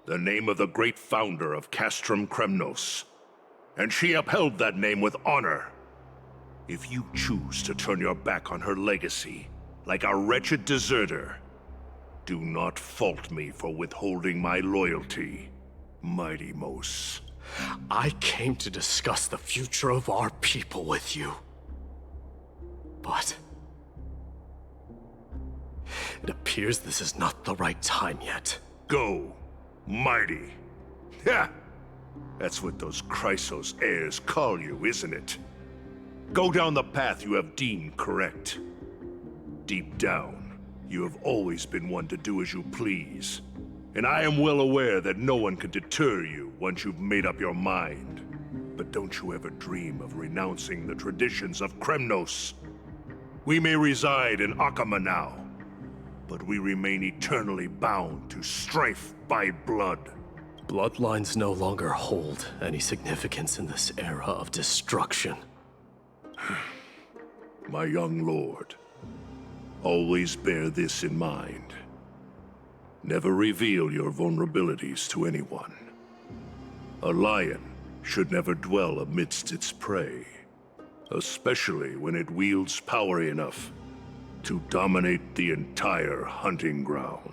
The name of the great founder of Castrum Kremnos. And she upheld that name with honor. If you choose to turn your back on her legacy, like a wretched deserter, do not fault me for withholding my loyalty, Mighty Mos. I came to discuss the future of our people with you. But it appears this is not the right time yet. Go, Mighty. Ha! That's what those Chrysos heirs call you, isn't it? Go down the path you have deemed correct. Deep down, you have always been one to do as you please. And I am well aware that no one can deter you once you've made up your mind. But don't you ever dream of renouncing the traditions of Kremnos. We may reside in Akama now, but we remain eternally bound to strife by blood. Bloodlines no longer hold any significance in this era of destruction. My young lord, always bear this in mind. Never reveal your vulnerabilities to anyone. A lion should never dwell amidst its prey, especially when it wields power enough to dominate the entire hunting ground.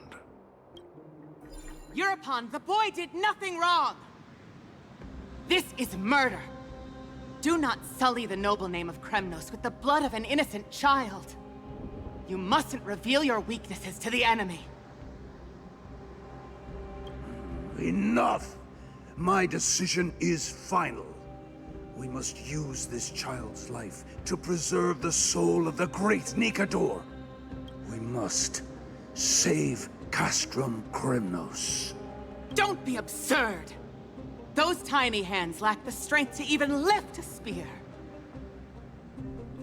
Europon, the boy did nothing wrong! This is murder! Do not sully the noble name of Kremnos with the blood of an innocent child. You mustn't reveal your weaknesses to the enemy. Enough! My decision is final. We must use this child's life to preserve the soul of the great Nikador. We must save Castrum Kremnos. Don't be absurd! Those tiny hands lack the strength to even lift a spear.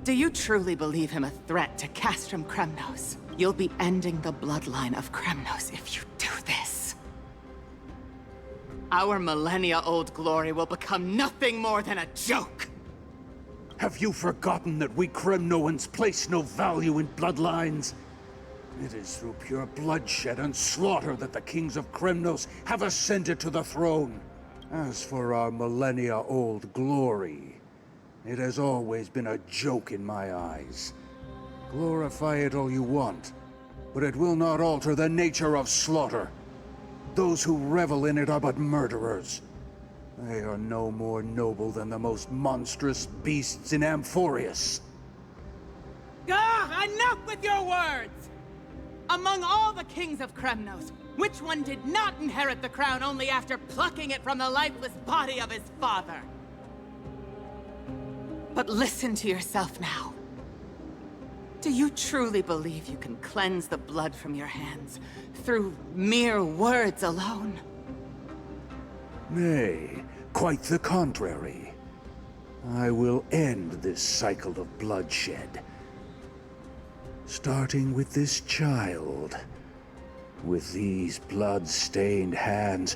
Do you truly believe him a threat to Castrum Kremnos? You'll be ending the bloodline of Kremnos if you do this. Our millennia-old glory will become nothing more than a joke! Have you forgotten that we Kremnoans place no value in bloodlines? It is through pure bloodshed and slaughter that the kings of Kremnos have ascended to the throne. As for our millennia-old glory, it has always been a joke in my eyes. Glorify it all you want, but it will not alter the nature of slaughter. Those who revel in it are but murderers. They are no more noble than the most monstrous beasts in Amphorius. Ah, enough with your words! Among all the kings of Kremnos, which one did not inherit the crown only after plucking it from the lifeless body of his father? But listen to yourself now. Do you truly believe you can cleanse the blood from your hands through mere words alone? Nay, quite the contrary. I will end this cycle of bloodshed. Starting with this child. With these blood-stained hands,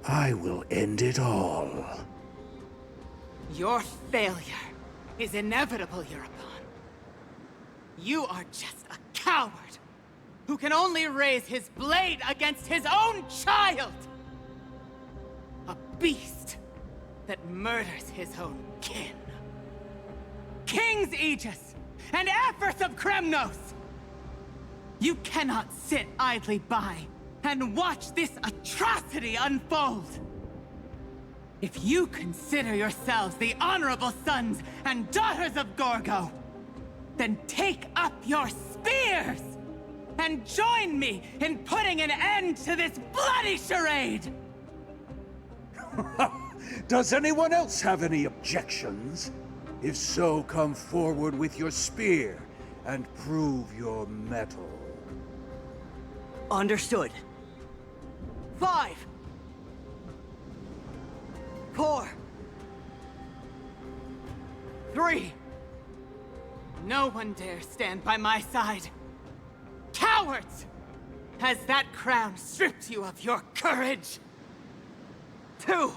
I will end it all. Your failure is inevitable, Europon. You are just a coward who can only raise his blade against his own child! A beast that murders his own kin. King's Aegis and Aphris of Kremnos! You cannot sit idly by and watch this atrocity unfold. If you consider yourselves the honorable sons and daughters of Gorgo, then take up your spears and join me in putting an end to this bloody charade! Does anyone else have any objections? If so, come forward with your spear and prove your mettle. Understood. 5, 4, 3. No one dare stand by my side. Cowards! Has that crown stripped you of your courage? 2.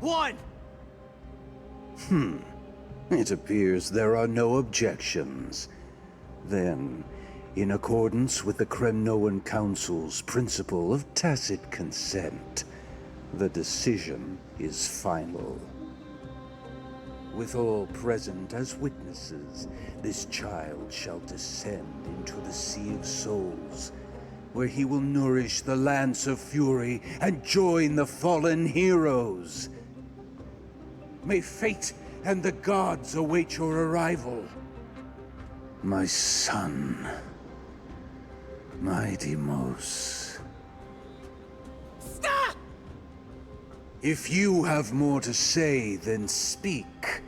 One. It appears there are no objections. Then, in accordance with the Kremnoan Council's principle of tacit consent, the decision is final. With all present as witnesses, this child shall descend into the Sea of Souls, where he will nourish the Lance of Fury and join the fallen heroes. May fate and the gods await your arrival. My son, my Deimos. Stop! If you have more to say, then speak.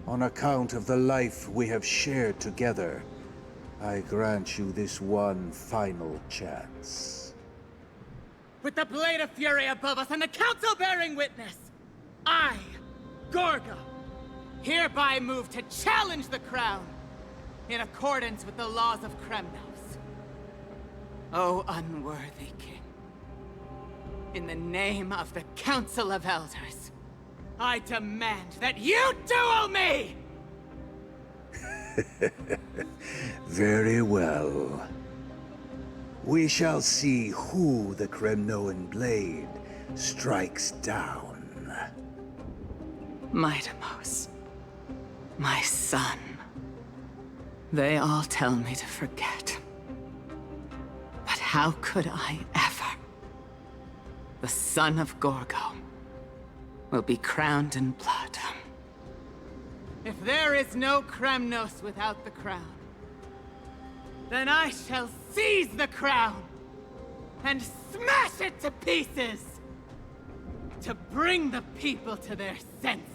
On account of the life we have shared together, I grant you this one final chance. With the Blade of Fury above us and the Council bearing witness, I, Gorgo, hereby move to challenge the crown in accordance with the laws of Kremnos. O unworthy king, in the name of the Council of Elders, I demand that you duel me! Very well. We shall see who the Kremnoan blade strikes down. My Deimos, my son. They all tell me to forget. But how could I ever? The son of Gorgo will be crowned in blood. If there is no Kremnos without the crown, then I shall seize the crown and smash it to pieces to bring the people to their senses.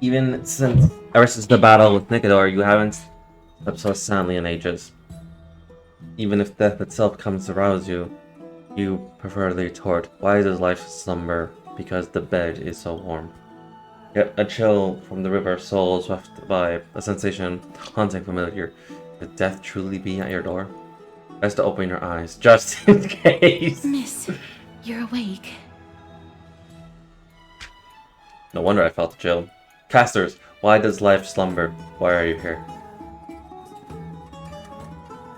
Even since ever since the battle with Nicador, you haven't slept so soundly in ages. Even if death itself comes to rouse you, you prefer the retort, why does life slumber? Because the bed is so warm. Yet a chill from the river of souls swept by, a sensation haunting familiar. Could death truly be at your door? Best to open your eyes, just in case. Miss, you're awake. No wonder I felt the chill. Casters, why does life slumber? Why are you here?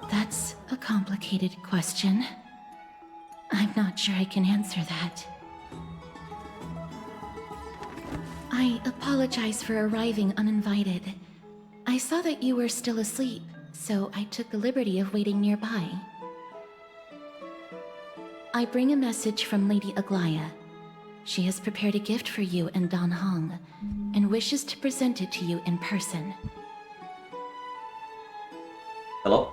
That's a complicated question. I'm not sure I can answer that. I apologize for arriving uninvited. I saw that you were still asleep, so I took the liberty of waiting nearby. I bring a message from Lady Aglaya. She has prepared a gift for you and Dan Hong, and wishes to present it to you in person. Hello?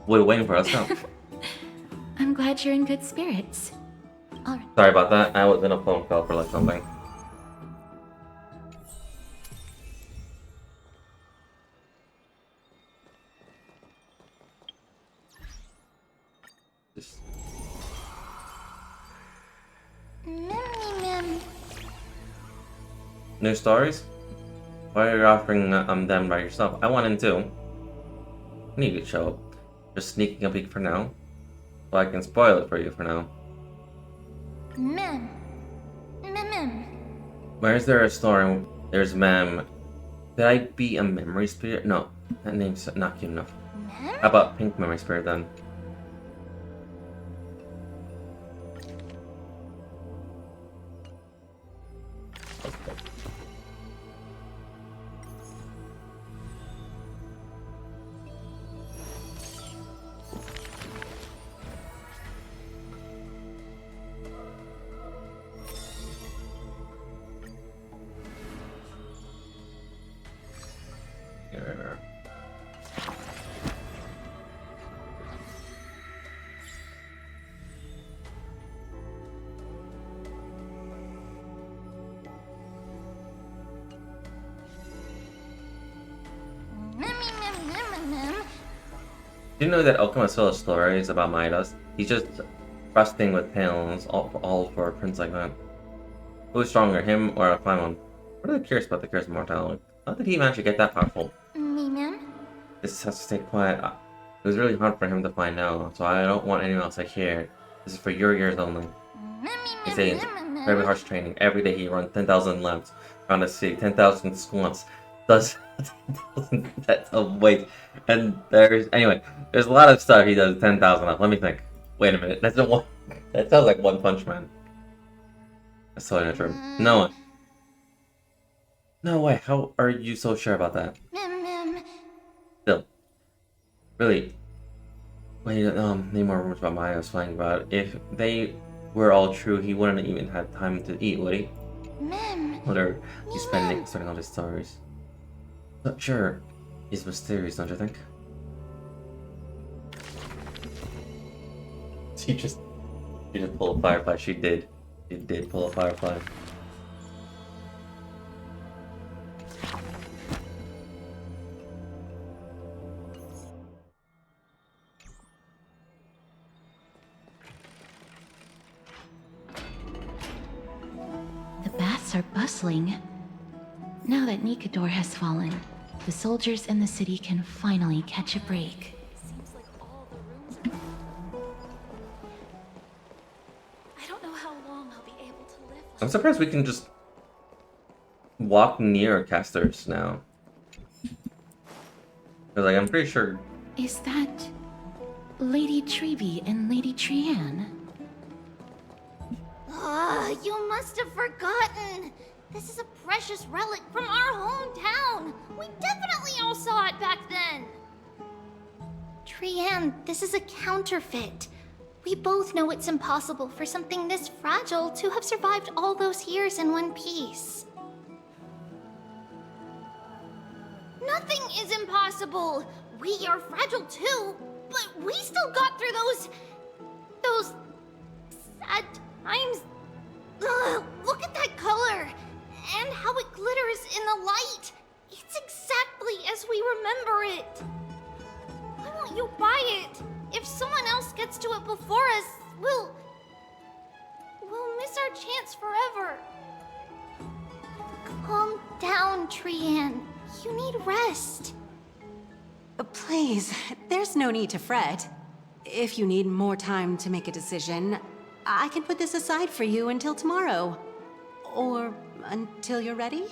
We're waiting for us now. I'm glad you're in good spirits. Alright. Sorry about that. I was in a phone call for like something. Just... New stories? Why are you offering them by yourself? I want in too. You could show up. Just sneaking a peek for now. So I can spoil it for you for now. Mem. Where is there a story? There's Mem. Could I be a memory spirit? No, that name's not cute enough. How about pink memory spirit then? Do you know that Okama's full of stories about Midas? He's just rusting with tales, all for a prince like that. Who's stronger, him or a Paimon? What are they curious about the curse of mortality? How did he manage to get that powerful? Me, ma'am? This has to stay quiet. It was really hard for him to find out, so I don't want anyone else to hear. This is for your ears only. He says very harsh training. Every day he runs 10,000 laps around the city, 10,000 squats, does 10,000 sets of weight, and there's a lot of stuff he does 10,000 of. Let me think. Wait a minute. That's not one. That sounds like One Punch Man. That's totally not true. No. No way. How are you so sure about that? Still, really. Wait, any more rumors about Maya was flying about? If they were all true, he wouldn't even have time to eat, would he? What are you spending starting all these stories? But sure, he's mysterious, don't you think? She just pulled a firefly. She did pull a firefly. The baths are bustling. Now that Nikador has fallen, the soldiers in the city can finally catch a break. I don't know how long I'll be able to live. I'm surprised we can just walk near casters now. Cause like I'm pretty sure. Is that Lady Treevee and Lady Trianne? You must have forgotten. This is a precious relic from our hometown. We definitely all saw it back then. Trianne, this is a counterfeit. We both know it's impossible for something this fragile to have survived all those years in one piece. Nothing is impossible. We are fragile too, but we still got through those sad times. Ugh, look at that color and how it glitters in the light. It's exactly as we remember it. Why won't you buy it? If someone else gets to it before us, we'll miss our chance forever. Calm down, Trianne. You need rest. Please, there's no need to fret. If you need more time to make a decision, I can put this aside for you until tomorrow. Or until you're ready?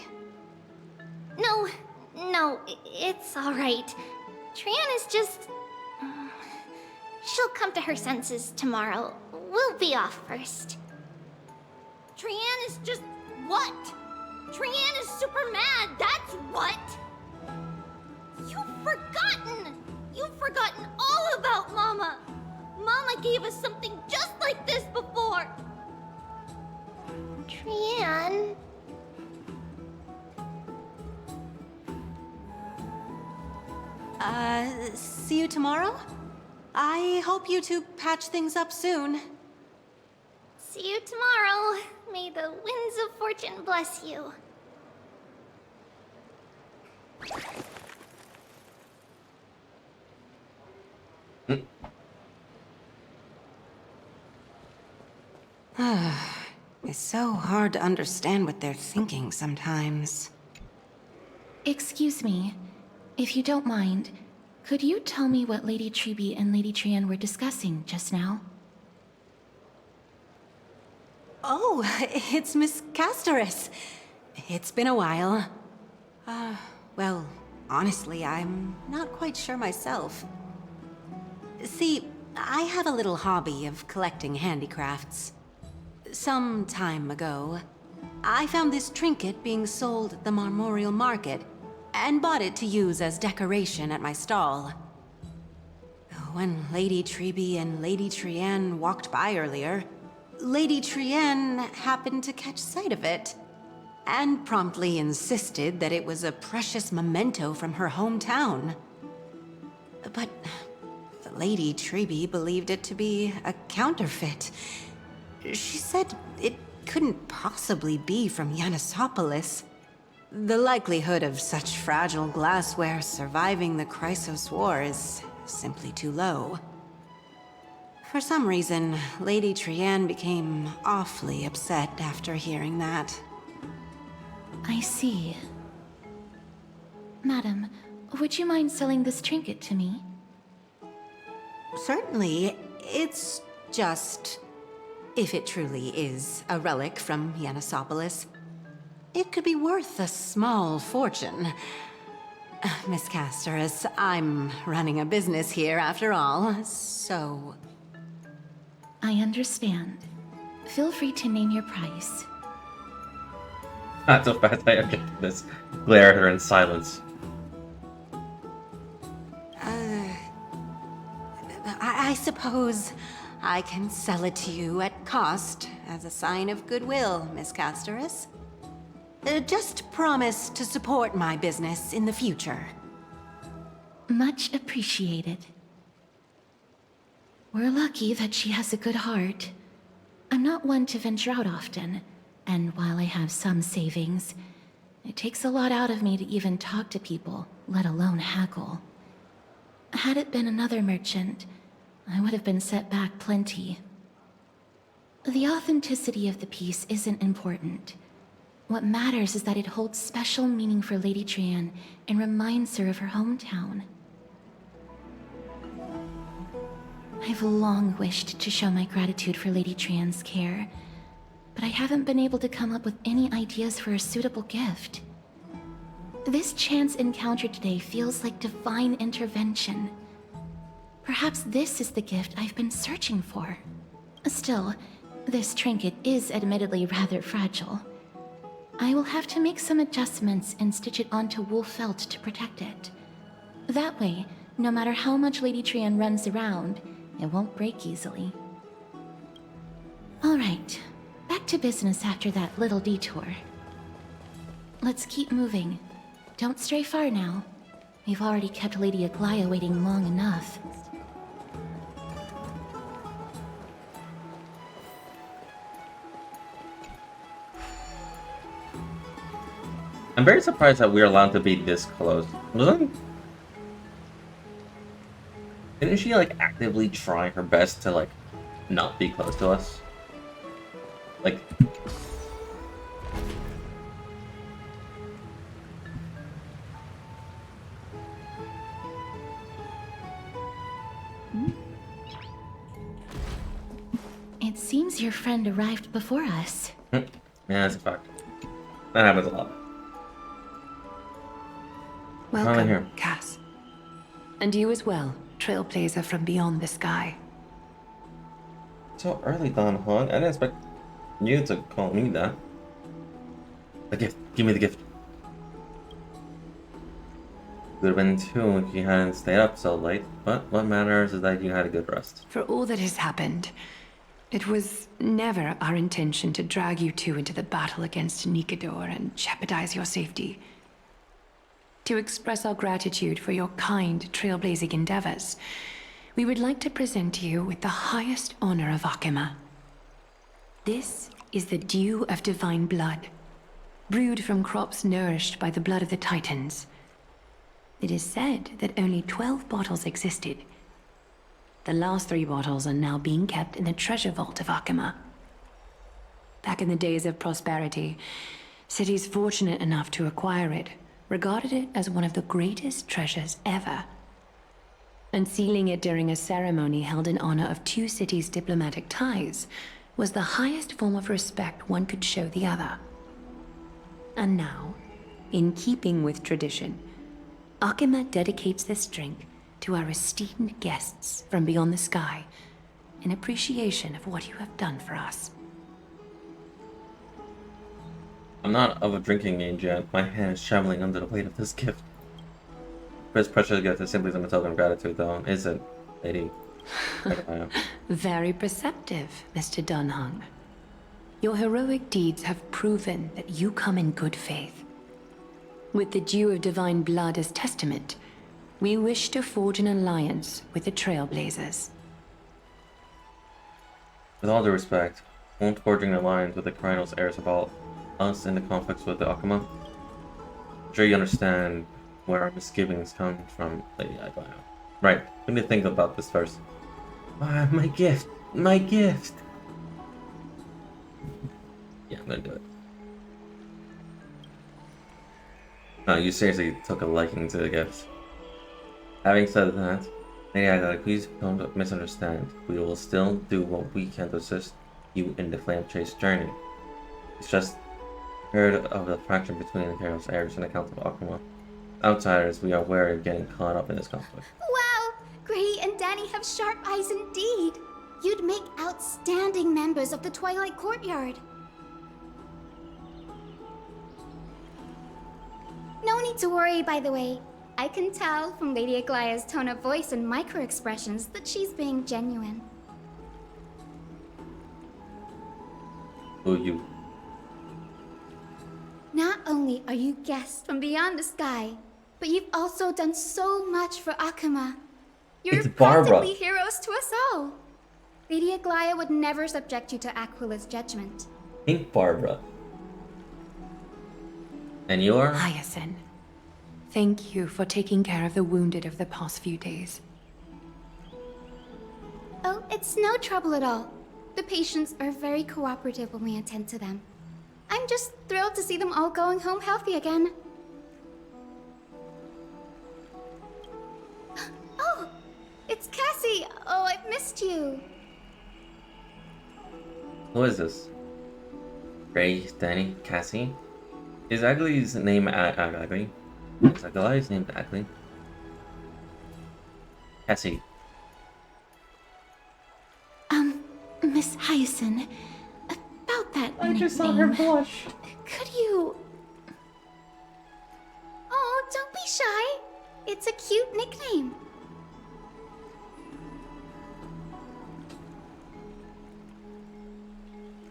No, it's alright. Trianne is just... She'll come to her senses tomorrow. We'll be off first. Trianne is just... what? Trianne is super mad, that's what! You've forgotten all about Mama! Mama gave us something just like this before! Trianne... See you tomorrow? I hope you two patch things up soon. See you tomorrow. May the winds of fortune bless you. It's so hard to understand what they're thinking sometimes. Excuse me, if you don't mind, could you tell me what Lady Treby and Lady Trian were discussing just now? Oh, it's Miss Castoris. It's been a while. Well, honestly, I'm not quite sure myself. See, I have a little hobby of collecting handicrafts. Some time ago, I found this trinket being sold at the Marmorial Market and bought it to use as decoration at my stall. When Lady Treby and Lady Trian walked by earlier, Lady Trian happened to catch sight of it and promptly insisted that it was a precious memento from her hometown. But Lady Treby believed it to be a counterfeit. She said it couldn't possibly be from Yanisopolis. The likelihood of such fragile glassware surviving the Chrysos War is simply too low. For some reason, Lady Trian became awfully upset after hearing that. I see. Madam, would you mind selling this trinket to me? Certainly. It's just... if it truly is a relic from Yanisopolis, it could be worth a small fortune. Miss Castoris, I'm running a business here after all, so... I understand. Feel free to name your price. Not so fast I object to this. Glare at her in silence. I suppose I can sell it to you at cost as a sign of goodwill, Miss Castoris. Just promise to support my business in the future. Much appreciated. We're lucky that she has a good heart. I'm not one to venture out often, and while I have some savings, it takes a lot out of me to even talk to people, let alone haggle. Had it been another merchant, I would have been set back plenty. The authenticity of the piece isn't important. What matters is that it holds special meaning for Lady Trian and reminds her of her hometown. I've long wished to show my gratitude for Lady Trian's care, but I haven't been able to come up with any ideas for a suitable gift. This chance encounter today feels like divine intervention. Perhaps this is the gift I've been searching for. Still, this trinket is admittedly rather fragile. I will have to make some adjustments and stitch it onto wool felt to protect it. That way, no matter how much Lady Trian runs around, it won't break easily. Alright, back to business after that little detour. Let's keep moving. Don't stray far now. We've already kept Lady Aglaya waiting long enough. I'm very surprised that we're allowed to be this close. Didn't she, like, actively try her best to, like, not be close to us? Like... It seems your friend arrived before us. Yeah, that's a fact. That happens a lot. Welcome, here. Cass. And you as well, trailblazer from beyond the sky. So early, Don Hong. I didn't expect you to call me that. The gift. Give me the gift. Would have been too if you hadn't stayed up so late, but what matters is that you had a good rest. For all that has happened, it was never our intention to drag you two into the battle against Nikador and jeopardize your safety. To express our gratitude for your kind trailblazing endeavors, we would like to present you with the highest honor of Akima. This is the dew of divine blood, brewed from crops nourished by the blood of the Titans. It is said that only 12 bottles existed. The last 3 bottles are now being kept in the treasure vault of Akima. Back in the days of prosperity, cities fortunate enough to acquire it regarded it as one of the greatest treasures ever. Unsealing it during a ceremony held in honor of 2 cities' diplomatic ties was the highest form of respect one could show the other. And now, in keeping with tradition, Akima dedicates this drink to our esteemed guests from beyond the sky in appreciation of what you have done for us. I'm not of a drinking age yet. My hand is trembling under the weight of this gift. This precious gift is simply a token of gratitude, though, isn't, lady? Very perceptive, Mr. Dunhung. Your heroic deeds have proven that you come in good faith. With the dew of divine blood as testament, we wish to forge an alliance with the Trailblazers. With all due respect, won't forging an alliance with the Chronos heirs about us in the conflicts with the Akuma? I'm sure you understand where our misgivings come from, Lady Agbaya. Right, we need to think about this first. Ah, my gift! My gift! Yeah, I'm gonna do it. No, you seriously took a liking to the gift. Having said that, Lady Agbaya, please don't misunderstand. We will still do what we can to assist you in the Flame Chase journey. It's just heard of the fraction between the Chaos heirs and the Count of Akuma. Outsiders, we are wary of getting caught up in this conflict. Wow! Gray and Danny have sharp eyes indeed. You'd make outstanding members of the Twilight Courtyard. No need to worry, by the way. I can tell from Lady Aglaya's tone of voice and micro-expressions that she's being genuine. Who you? Not only are you guests from beyond the sky, but you've also done so much for Akuma. You're It's Barbara. practically heroes to us all. Lady Aglaya would never subject you to Aquila's judgment. Pink Barbara. And you're? Hyacinth, thank you for taking care of the wounded of the past few days. Oh, it's no trouble at all. The patients are very cooperative when we attend to them. I'm just thrilled to see them all going home healthy again. Oh, it's Cassie! Oh, I've missed you. Who is this? Ray, Danny, Cassie? Is Agley's name Agley? Is Agley's name Agley? Cassie. Miss Hyacinth, about that I nickname. just saw her blush. Could you... Oh, don't be shy. It's a cute nickname.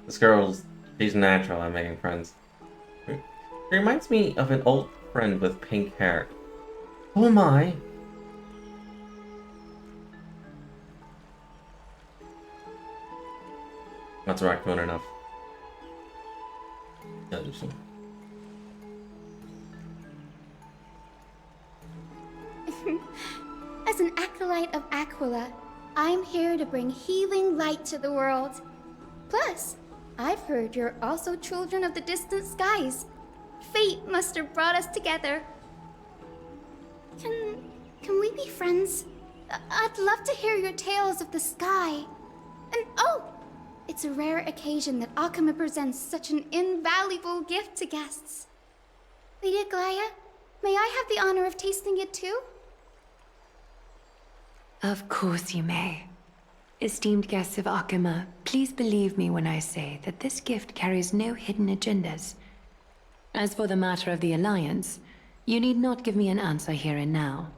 This girl's, she's natural at making friends. She reminds me of an old friend with pink hair. Who am I? That's right, good enough. Yeah, do some. As an acolyte of Aquila, I'm here to bring healing light to the world. Plus, I've heard you're also children of the distant skies. Fate must have brought us together. Can we be friends? I'd love to hear your tales of the sky. And oh, it's a rare occasion that Akuma presents such an invaluable gift to guests. Lady Aglaya, may I have the honor of tasting it too? Of course you may. Esteemed guests of Akuma, please believe me when I say that this gift carries no hidden agendas. As for the matter of the Alliance, you need not give me an answer here and now.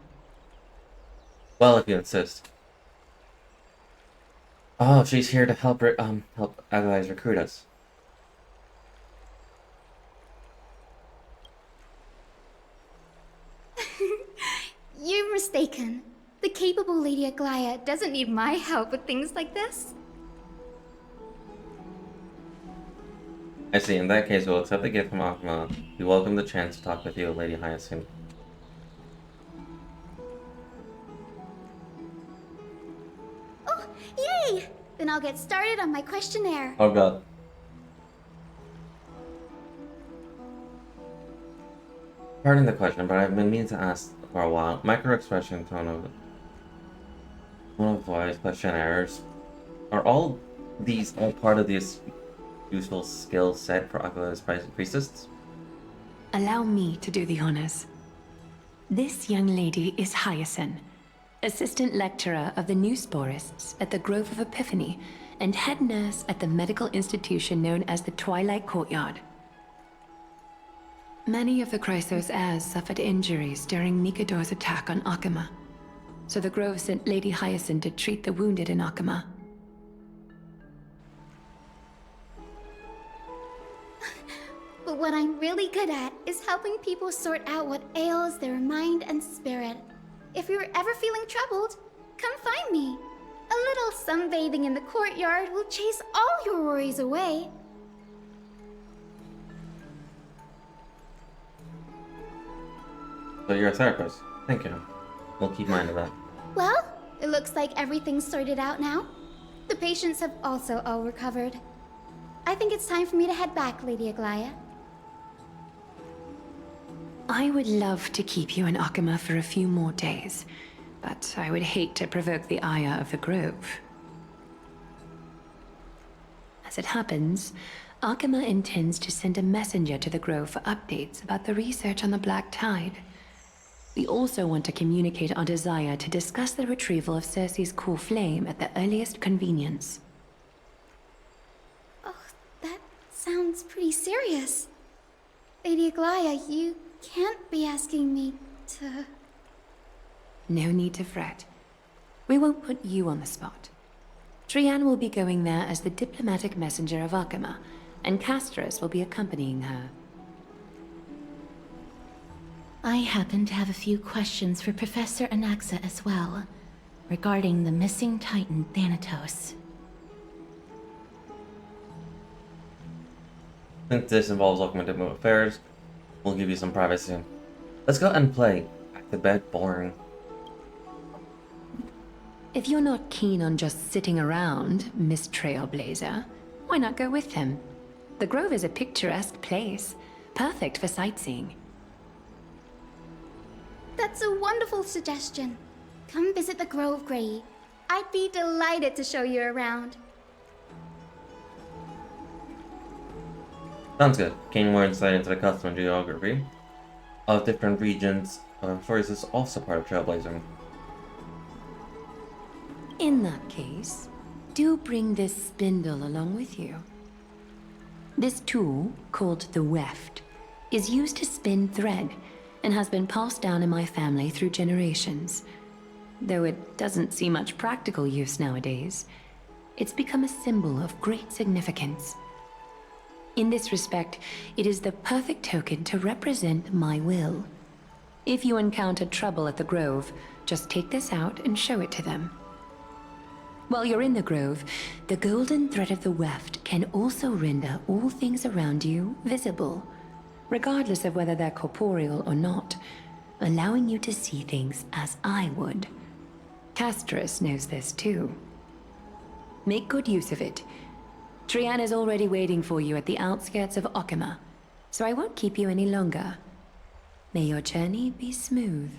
Well, if you insist. Oh, she's here to help help Agley's recruit us. You're mistaken. The capable Lady Aglaya doesn't need my help with things like this. I see. In that case, we'll accept the gift from Akuma. We welcome the chance to talk with you, Lady Hyacinth. Oh, yay! Then I'll get started on my questionnaire. Oh god. Pardon the question, but I've been meaning to ask for a while. Micro-expression, tone of voice, questionnaires. Are all these all part of this useful skill set for Akula's priestess? Allow me to do the honors. This young lady is Hyacinth, assistant lecturer of the new sporists at the Grove of Epiphany and head nurse at the medical institution known as the Twilight Courtyard. Many of the Chrysos heirs suffered injuries during Mikadore's attack on Akuma, so the Grove sent Lady Hyacinth to treat the wounded in Akuma. But what I'm really good at is helping people sort out what ails their mind and spirit. If you're ever feeling troubled, come find me. A little sunbathing in the courtyard will chase all your worries away. So you're a therapist. Thank you. We'll keep mind of that. Well, it looks like everything's sorted out now. The patients have also all recovered. I think it's time for me to head back, Lady Aglaya. I would love to keep you in Akuma for a few more days, but I would hate to provoke the ire of the Grove. As it happens, Akuma intends to send a messenger to the Grove for updates about the research on the Black Tide. We also want to communicate our desire to discuss the retrieval of Circe's core flame at the earliest convenience. Oh, that sounds pretty serious. Lady Aglaya, you can't be asking me to... No need to fret. We won't put you on the spot. Trianne will be going there as the diplomatic messenger of Akuma, and Castris will be accompanying her. I happen to have a few questions for Professor Anaxa as well, regarding the missing Titan Thanatos. Since this involves Locomotive affairs, we'll give you some privacy. Let's go and play. Back to bed, boring. If you're not keen on just sitting around, Miss Trailblazer, why not go with him? The Grove is a picturesque place, perfect for sightseeing. That's a wonderful suggestion. Come visit the Grove, Grey. I'd be delighted to show you around. Sounds good. Gain more insight into the custom and geography of different regions. Forest is also part of Trailblazing. In that case, do bring this spindle along with you. This tool, called the weft, is used to spin thread and has been passed down in my family through generations. Though it doesn't see much practical use nowadays, it's become a symbol of great significance. In this respect, it is the perfect token to represent my will. If you encounter trouble at the Grove, just take this out and show it to them. While you're in the Grove, the golden thread of the weft can also render all things around you visible, regardless of whether they're corporeal or not, allowing you to see things as I would. Castris knows this too. Make good use of it. Trianne is already waiting for you at the outskirts of Akuma, so I won't keep you any longer. May your journey be smooth.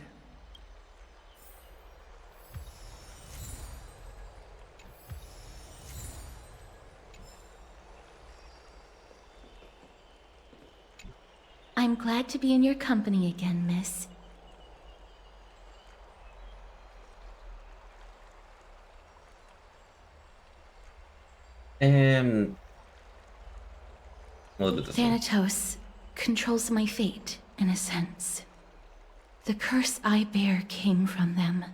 I'm glad to be in your company again, miss. Thanatos controls my fate, in a sense. The curse I bear came from them.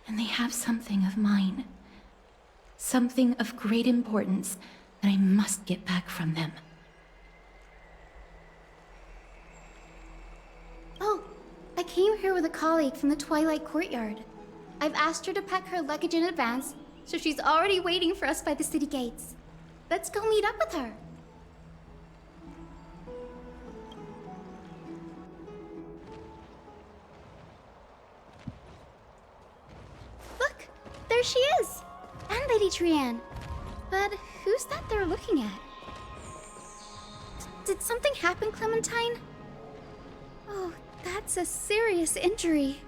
And they have something of mine. Something of great importance that I must get back from them. Oh, I came here with a colleague from the Twilight Courtyard. I've asked her to pack her luggage in advance, so she's already waiting for us by the city gates. Let's go meet up with her. Look, there she is! And Lady Trianne. But who's that they're looking at? Did something happen, Clementine? Oh, that's a serious injury.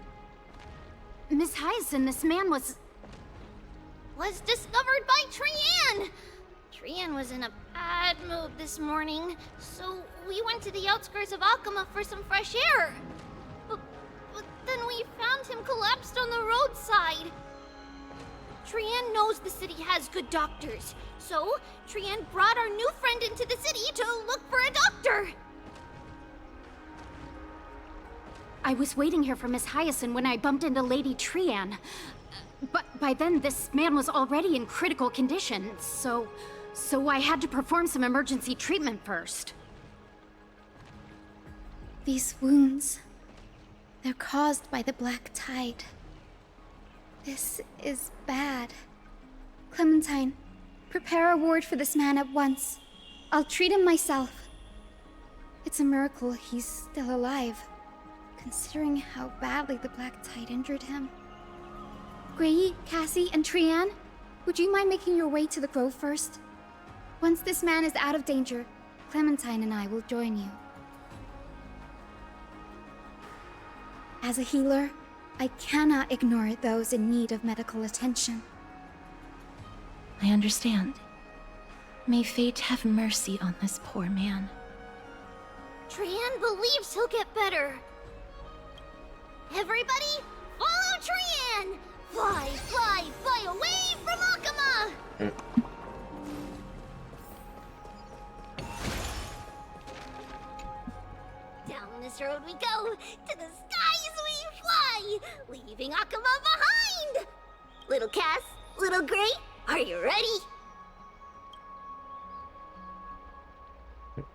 Miss Hyacinth, this man was discovered by Trianne! Trianne was in a bad mood this morning, so we went to the outskirts of Akama for some fresh air. But then we found him collapsed on the roadside. Trianne knows the city has good doctors, so Trianne brought our new friend into the city to look for a doctor. I was waiting here for Miss Hyacinth when I bumped into Lady Trianne. But by then, this man was already in critical condition, so I had to perform some emergency treatment first. These wounds, they're caused by the black tide. This is bad. Clementine, prepare a ward for this man at once. I'll treat him myself. It's a miracle he's still alive, considering how badly the black tide injured him. Grayi, Cassie, and Trianne, would you mind making your way to the grove first? Once this man is out of danger, Clementine and I will join you. As a healer, I cannot ignore those in need of medical attention. I understand. May fate have mercy on this poor man. Trianne believes he'll get better. Everybody, follow Trianne! Fly, fly, fly away from Akama! Down this road we go, to the skies we fly, leaving Akama behind! Little Cass, little Gray, are you ready?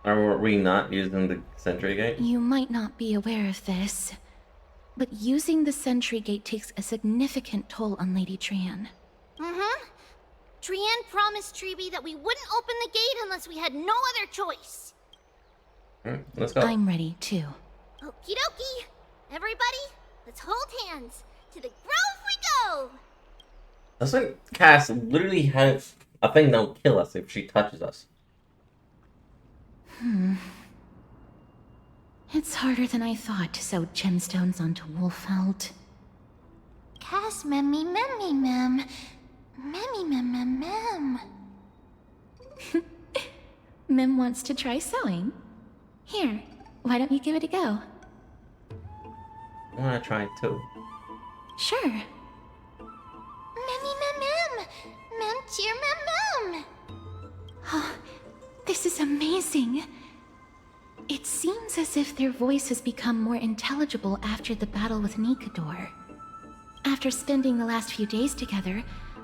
Are we not using the sentry gate? You might not be aware of this, but using the sentry gate takes a significant toll on Lady Trianne. Trianne promised Treeby that we wouldn't open the gate unless we had no other choice. Let's go. I'm ready, too. Okie dokie. Everybody, let's hold hands. To the grove we go! Doesn't Cass literally have a thing that'll kill us if she touches us? It's harder than I thought to sew gemstones onto Wolfeld. Cass memmy memmy mem. Memmy mem mem mem. Mem wants to try sewing. Here, why don't you give it a go? I wanna try it too. Sure. Memmy mem mem. Mem cheer mem mem. Oh, this is amazing. It seems as if their voice has become more intelligible after the battle with Nikador. After spending the last few days together,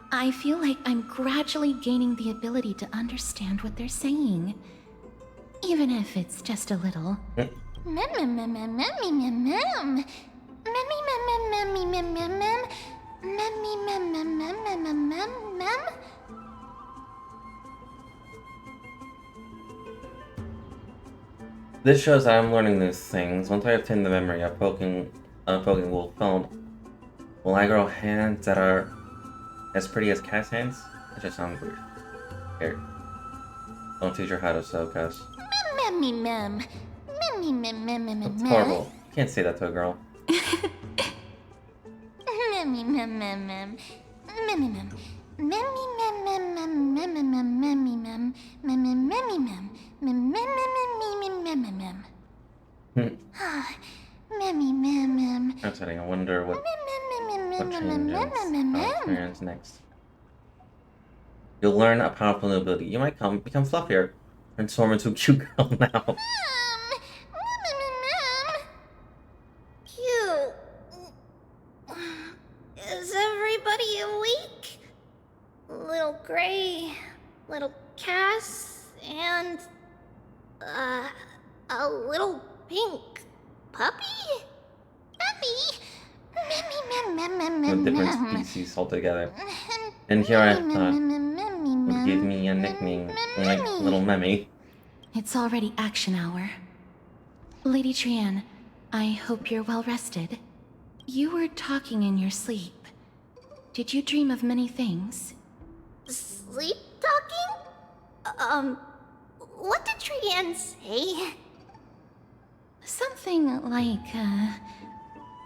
I feel like I'm gradually gaining the ability to understand what they're saying. Even if it's just a little. Mem mem mem mem memmy mem mem. Memmy mem mem memmy mem mem mem. Memmy mem mem mem mem mem mem mem. This shows that I'm learning these things. Once I obtain the memory of poking Wolfeld, will I grow hands that are as pretty as Cass' hands? That just sounds weird. Here. Don't teach her how to sew, Cass. Memmy mem. Memmy mem mem mem mem. That's horrible. You can't say that to a girl. Memmy mem mem mem. Memmy mem. Memmy mem mem mem mem mem mem memmy mem. Memmy memmy mem. Mem mem mem mem mem mem. Memmy mem mem. I'm saying, I wonder what changes our experience next. You'll learn a powerful new ability. You might become fluffier. Transform into a cute girl now. Cute. Is everybody awake? Little Gray, little Cass, and a little pink puppy? with different species altogether. And here I thought would give me a nickname like Little Memmy. It's already action hour. Lady Trianne, I hope you're well rested. You were talking in your sleep. Did you dream of many things? Sleep talking? What did Trianne say? Something like,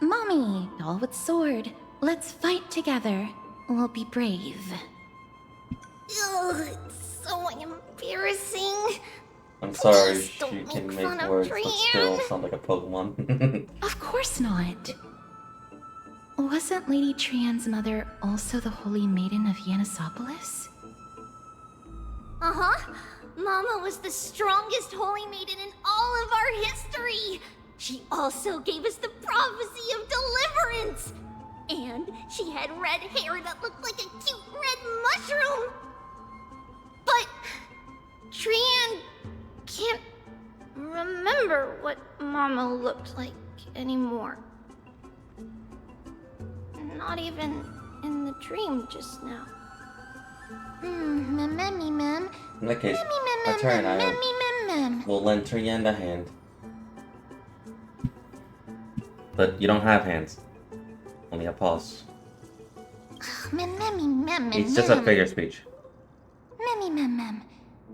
Mommy, doll with sword, let's fight together. We'll be brave. Ugh, it's so embarrassing. I'm sorry, Please she don't can make make fun of words, but still Trianne. sound like a Pokemon. Of course not. Wasn't Lady Trianne's mother also the Holy Maiden of Yanisopolis? Uh-huh. Mama was the strongest holy maiden in all of our history. She also gave us the prophecy of deliverance. And she had red hair that looked like a cute red mushroom. But Trianne can't remember what Mama looked like anymore. Not even in the dream just now. Mem. In that case, Atari and I will lend Trianne a hand. But you don't have hands. Only a pause. It's just a figure of speech.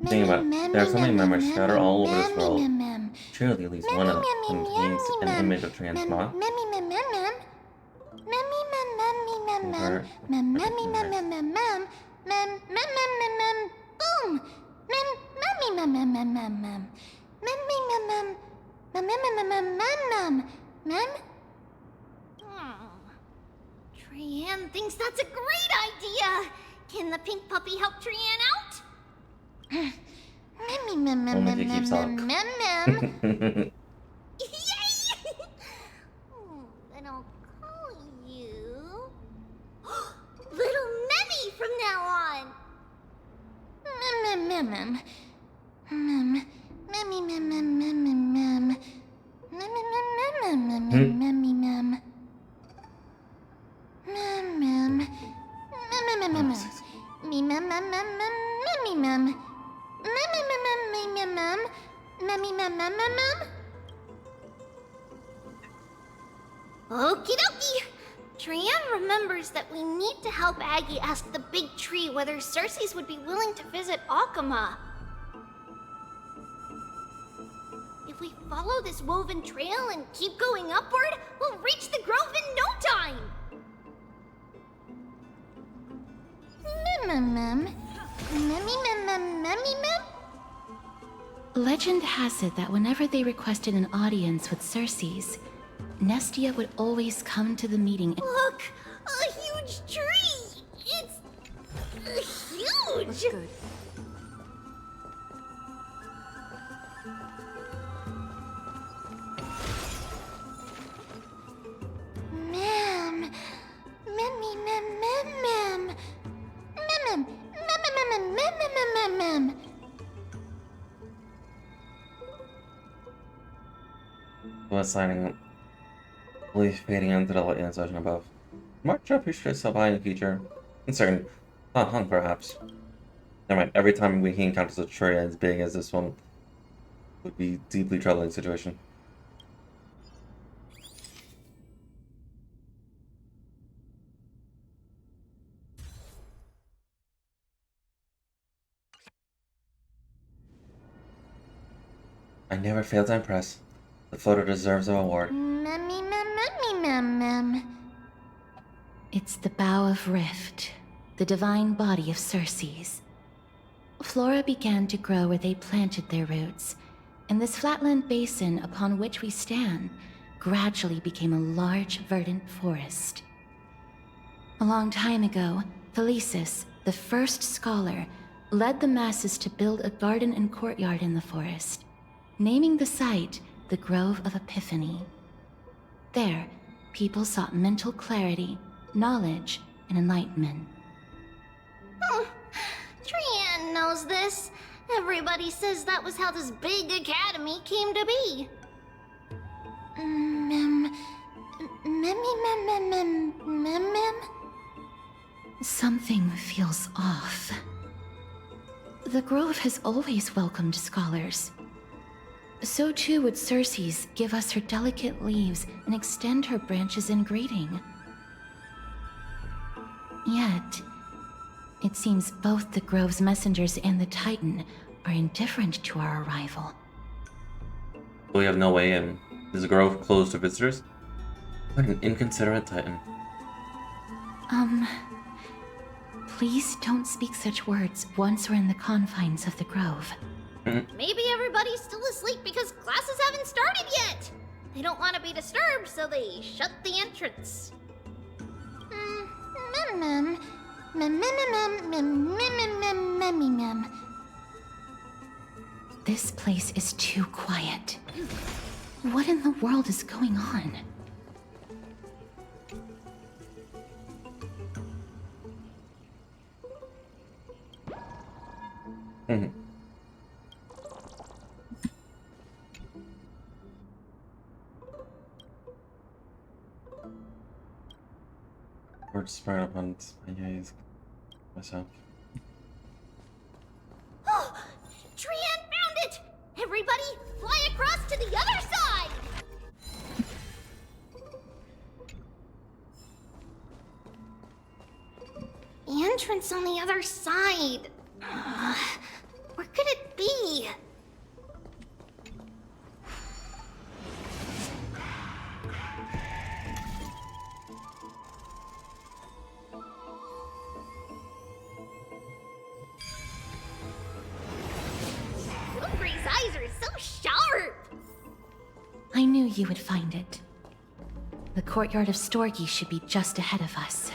Think about it. There are so many memories scattered all over this world. Surely at least one of them contains an image of Trianne's mom. Trianne thinks that's a great idea. Can the pink puppy help Trianne out? Only if he keeps talking. Yay! Then I'll call you Little Memmy from now on. Okie dokie! Trianne remembers that we need to help Aggie ask the big tree whether Cersei's would be willing to visit Akama. If we follow this woven trail and keep going upward, we'll reach the grove in no time! Legend has it that whenever they requested an audience with Cersei's, Nestia would always come to the meeting. Look! A huge tree! It's huge! Good. Ma'am. Was signing leaf fading into the light in the session above. March up history so high in the future. Uncertain. Not hung perhaps. Never mind, every time he encounters a tree as big as this one would be deeply troubling situation. I never fail to impress. The floater deserves a reward. It's the Bough of Rift, the divine body of Cersei's. Flora began to grow where they planted their roots, and this flatland basin upon which we stand gradually became a large, verdant forest. A long time ago, Thelesis, the first scholar, led the masses to build a garden and courtyard in the forest, naming the site the Grove of Epiphany. There, people sought mental clarity, knowledge, and enlightenment. Trianne knows this. Everybody says that was how this big academy came to be. Something feels off. The Grove has always welcomed scholars. So too would Circe's give us her delicate leaves and extend her branches in greeting. Yet, it seems both the Grove's messengers and the Titan are indifferent to our arrival. We have no way in. Is the Grove closed to visitors? Like an inconsiderate Titan. Please don't speak such words once we're in the confines of the Grove. Maybe everybody's still asleep because classes haven't started yet. They don't want to be disturbed, so they shut the entrance. This place is too quiet. What in the world is going on? Words spread up on my gaze. Myself. Oh! Trian found it! Everybody, fly across to the other side! The entrance on the other side. Where could it be? Gray's eyes are so sharp! I knew you would find it. The courtyard of Storgi should be just ahead of us.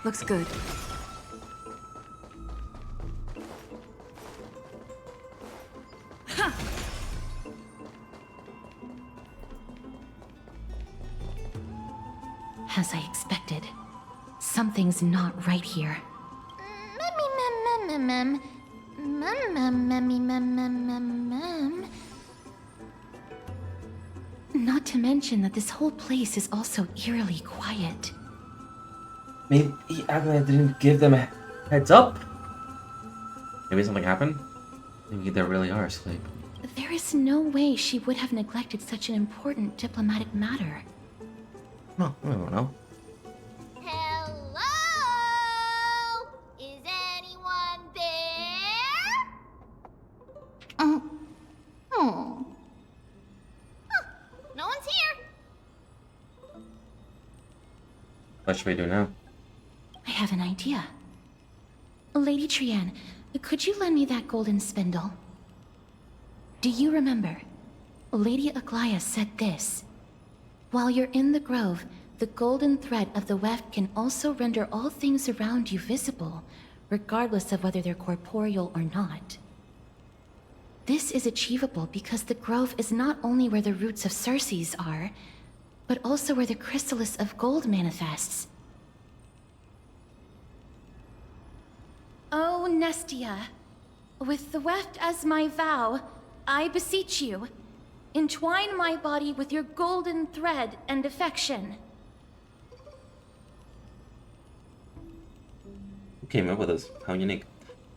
Looks good. As I expected, something's not right here. Not to mention that this whole place is also eerily quiet. Maybe Agnes didn't give them a heads up? Maybe something happened? Maybe they really are asleep. There is no way she would have neglected such an important diplomatic matter. No, I don't know. Hello? Is anyone there? Huh, no one's here. What should we do now? I have an idea. Lady Trian, could you lend me that golden spindle? Do you remember? Lady Aglaia said this. While you're in the grove, the golden thread of the weft can also render all things around you visible, regardless of whether they're corporeal or not. This is achievable because the grove is not only where the roots of Circe's are, but also where the chrysalis of gold manifests. Oh, Nestia, with the weft as my vow, I beseech you, entwine my body with your golden thread and affection. Who came up with this? How unique.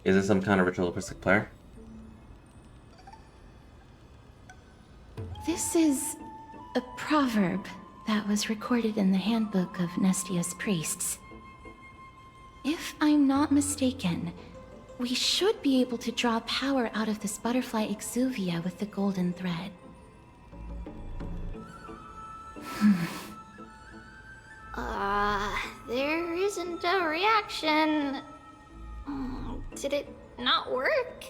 Is this some kind of ritualistic prayer? This is a proverb that was recorded in the handbook of Nestia's priests. If I'm not mistaken, we should be able to draw power out of this butterfly exuvia with the golden thread. There isn't a reaction. Did it not work?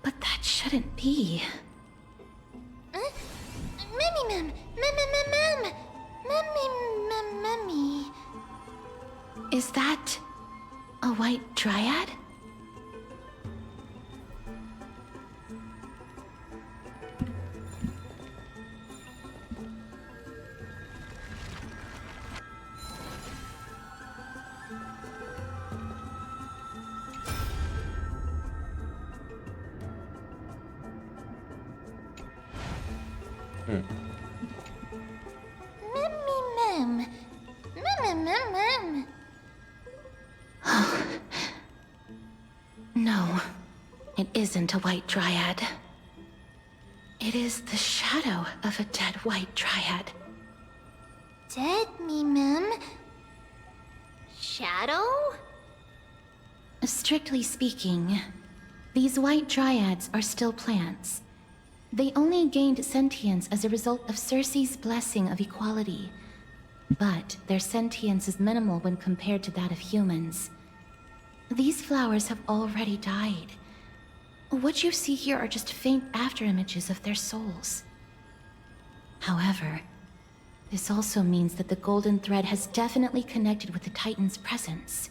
But that shouldn't be. Is that a white dryad? It isn't a white dryad. It is the shadow of a dead white dryad. Dead me, ma'am. Shadow? Strictly speaking, these white dryads are still plants. They only gained sentience as a result of Circe's blessing of equality. But their sentience is minimal when compared to that of humans. These flowers have already died. What you see here are just faint afterimages of their souls. However, this also means that the golden thread has definitely connected with the Titan's presence.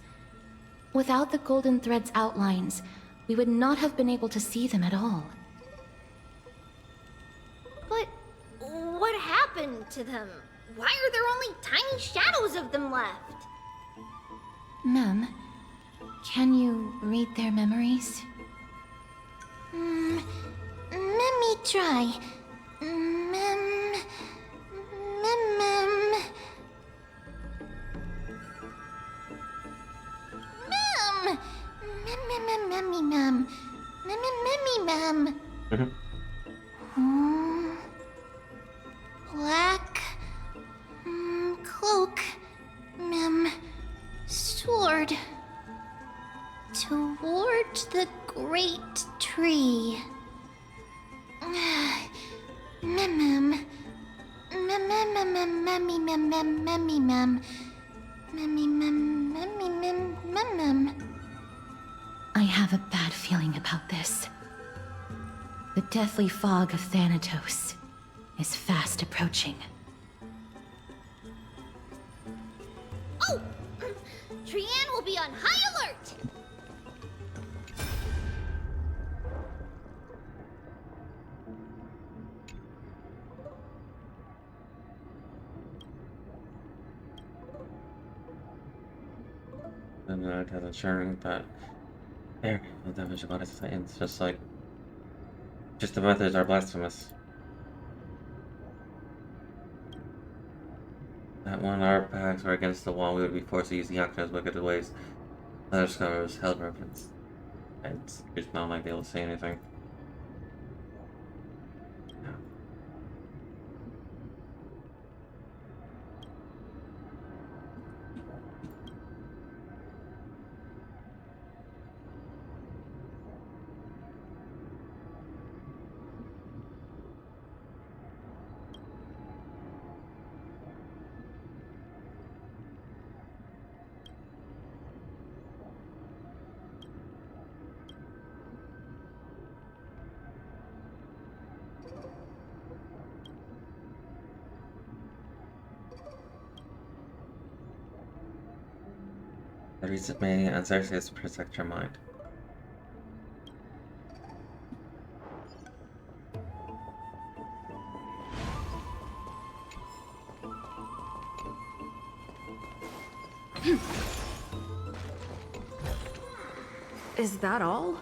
Without the golden thread's outlines, we would not have been able to see them at all. But what happened to them? Why are there only tiny shadows of them left? Mem, can you read their memories? Let me try. Mem. Black cloak, mem, sword toward the great tree. Mem. I have a bad feeling about this. The deathly fog of Thanatos is fast approaching. Oh! Trianne will be on high alert! And it has ensuring that there the damage about its Titans, just the methods are blasphemous. That when our backs were against the wall, we would be forced to use the Yakuza's wicked ways. Other scholars held reverence. And just not like they will say anything. The reason may and Cersei is to protect your mind. Is that all?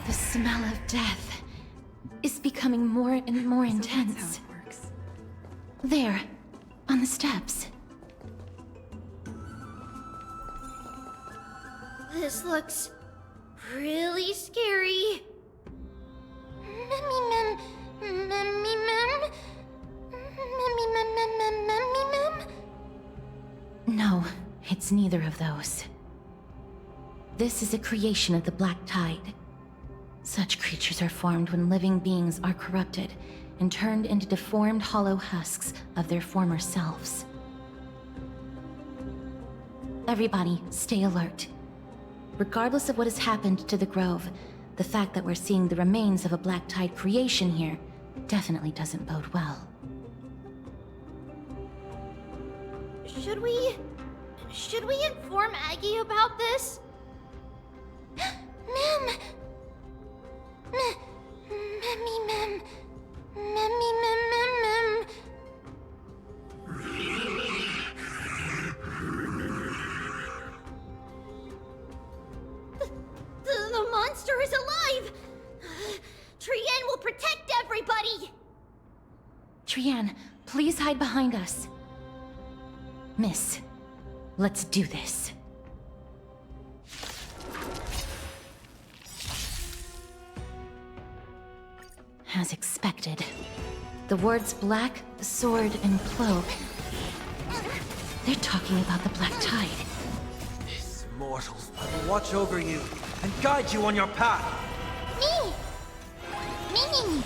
The smell of death is becoming more and more intense. That's how it works. There, on the steps. This looks really scary. Mem. No, it's It's neither of those. This is a creation of the Black Tide. Such creatures are formed when living beings are corrupted and turned into deformed hollow husks of their former selves. Everybody, stay alert. Regardless of what has happened to the Grove, the fact that we're seeing the remains of a Black Tide creation here definitely doesn't bode well. Should we inform Aggie about this? Mem! Memmy Mem! Memmy Mem Mem Mem! The monster is alive! Trienne will protect everybody! Trienne, please hide behind us. Miss, let's do this. As expected, the words black, sword, and cloak. They're talking about the Black Tide. These mortals will watch over you and guide you on your path. Me! Me!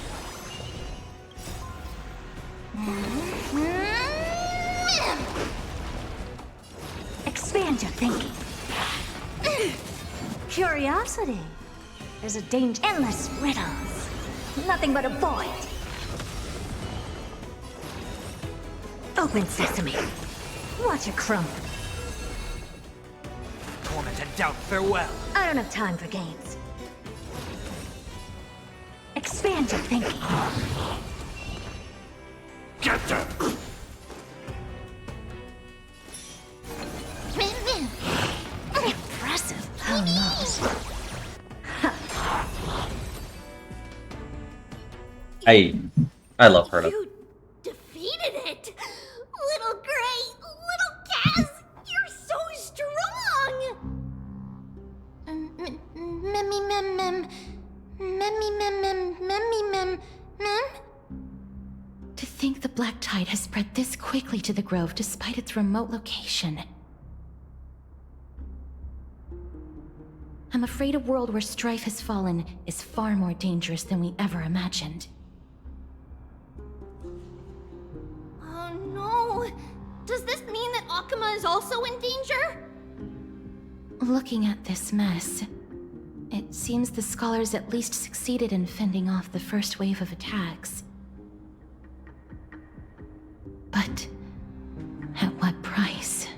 Expand your thinking. Curiosity. There's a danger. Endless riddles. Nothing but a void. Open sesame. Watch it crumble. Torment and doubt, farewell. I don't have time for games. Expand your thinking. Get them! Impressive. How not? I love her. You defeated it! Little Gray, little Kaz, you're so strong! Memmy Mem Mem. Memmy Mem Mem. Memmy Mem Mem. To think the Black Tide has spread this quickly to the Grove despite its remote location. I'm afraid a world where strife has fallen is far more dangerous than we ever imagined. Oh no! Does this mean that Akuma is also in danger? Looking at this mess, it seems the scholars at least succeeded in fending off the first wave of attacks. But at what price?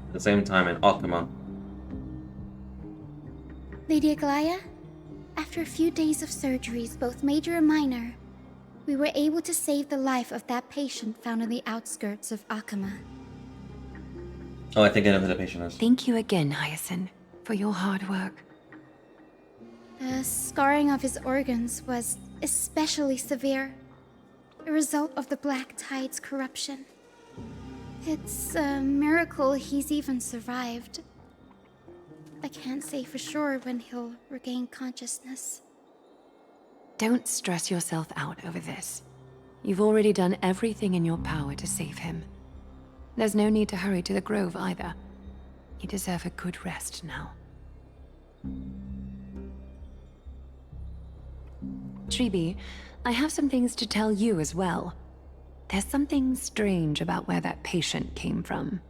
At the same time in Akuma. Lady Aglaya, after a few days of surgeries, both major and minor, we were able to save the life of that patient found on the outskirts of Akuma. Oh, I think I know who the patient is. Thank you again, Hyacinth, for your hard work. The scarring of his organs was especially severe, a result of the Black Tide's corruption. It's a miracle he's even survived. I can't say for sure when he'll regain consciousness. Don't stress yourself out over this. You've already done everything in your power to save him. There's no need to hurry to the Grove either. You deserve a good rest now. Tribi, I have some things to tell you as well. There's something strange about where that patient came from.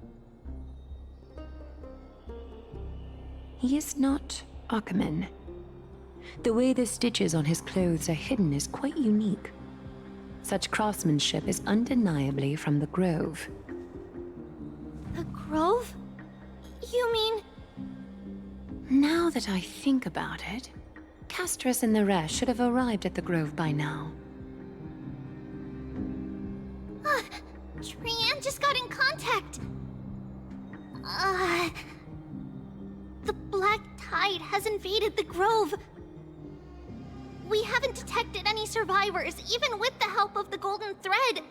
He is not Akuman. The way the stitches on his clothes are hidden is quite unique. Such craftsmanship is undeniably from the Grove. The Grove? You mean... Now that I think about it, Castris and the rest should have arrived at the Grove by now. Trienne just got in contact. The Black Tide has invaded the Grove. We haven't detected any survivors, even with the help of the Golden Thread.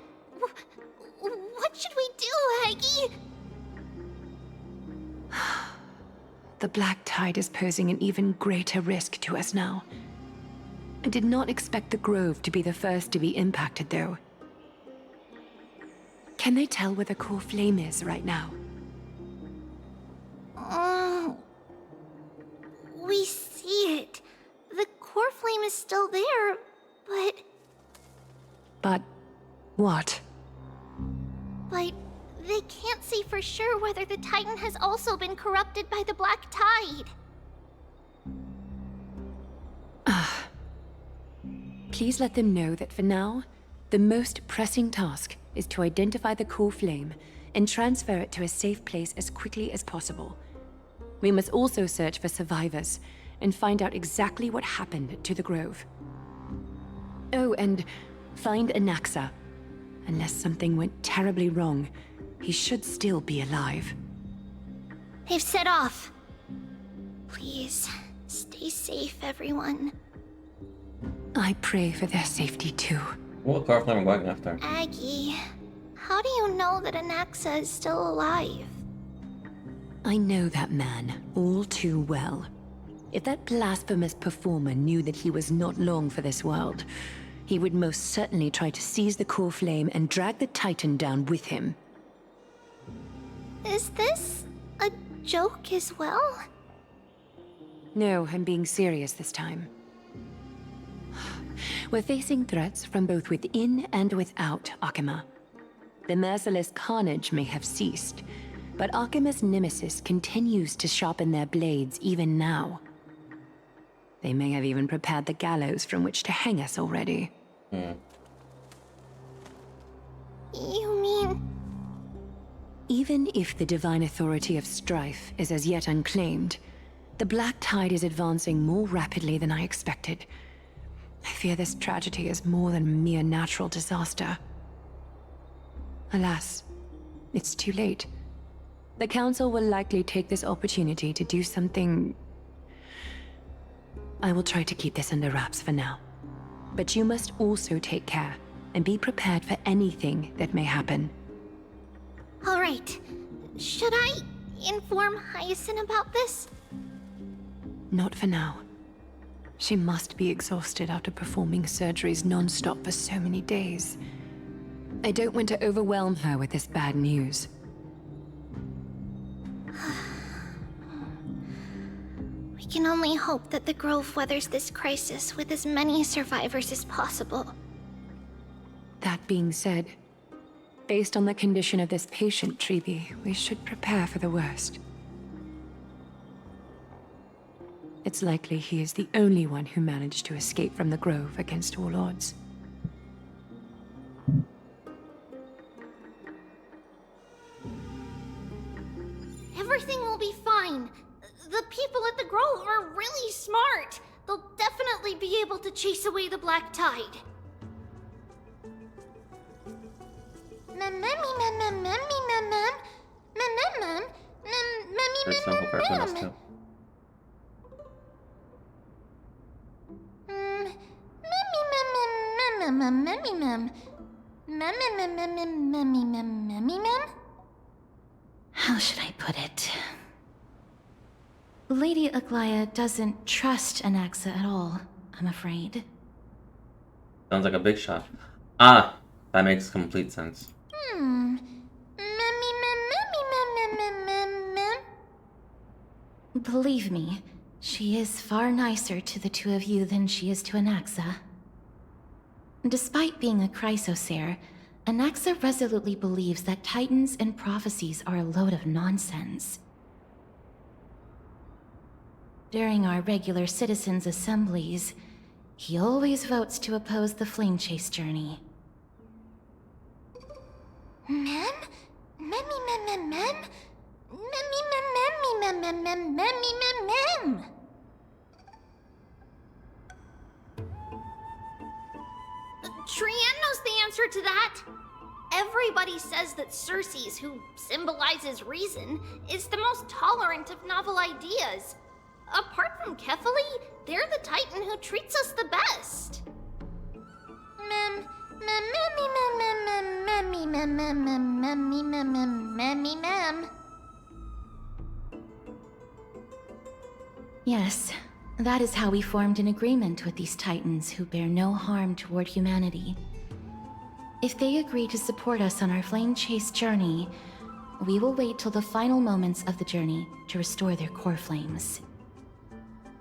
What should we do, Aggie? The Black Tide is posing an even greater risk to us now. I did not expect the Grove to be the first to be impacted, though. Can they tell where the core flame is right now? We see it. The core flame is still there, but... But what? But they can't see for sure whether the Titan has also been corrupted by the Black Tide. Please let them know that for now, the most pressing task is to identify the core flame and transfer it to a safe place as quickly as possible. We must also search for survivors and find out exactly what happened to the grove. Oh, and find Anaxa. Unless something went terribly wrong, he should still be alive. They've set off. Please, stay safe, everyone. I pray for their safety too. What car flame are we going after? Aggie, how do you know that Anaxa is still alive? I know that man all too well. If that blasphemous performer knew that he was not long for this world, he would most certainly try to seize the core flame and drag the Titan down with him. Is this a joke as well? No, I'm being serious this time. We're facing threats from both within and without Akima. The merciless carnage may have ceased, but Akima's nemesis continues to sharpen their blades even now. They may have even prepared the gallows from which to hang us already. You mean... Even if the divine authority of strife is as yet unclaimed, the Black Tide is advancing more rapidly than I expected. I fear this tragedy is more than a mere natural disaster. Alas, it's too late. The Council will likely take this opportunity to do something... I will try to keep this under wraps for now. But you must also take care and be prepared for anything that may happen. All right. Should I inform Hyacinth about this? Not for now. She must be exhausted after performing surgeries non-stop for so many days. I don't want to overwhelm her with this bad news. We can only hope that the Grove weathers this crisis with as many survivors as possible. That being said, based on the condition of this patient, Treeby, we should prepare for the worst. It's likely he is the only one who managed to escape from the Grove against all odds. Everything will be fine. The people at the Grove are really smart. They'll definitely be able to chase away the Black Tide. There's some hope for us too. How should I put it? Lady Aglaya doesn't trust Anaxa at all, I'm afraid. Sounds like a big shot. Ah, that makes complete sense. Believe me, she is far nicer to the two of you than she is to Anaxa. Despite being a Chrysosaur, Anaxa resolutely believes that Titans and prophecies are a load of nonsense. During our regular citizens' assemblies, he always votes to oppose the Flame Chase journey. Mem? Trian knows the answer to that. Everybody says that Circes, who symbolizes reason, is the most tolerant of novel ideas. Apart from Kefali, they're the Titan who treats us the best. Yes, that is how we formed an agreement with these Titans who bear no harm toward humanity. If they agree to support us on our flame chase journey, we will wait till the final moments of the journey to restore their core flames.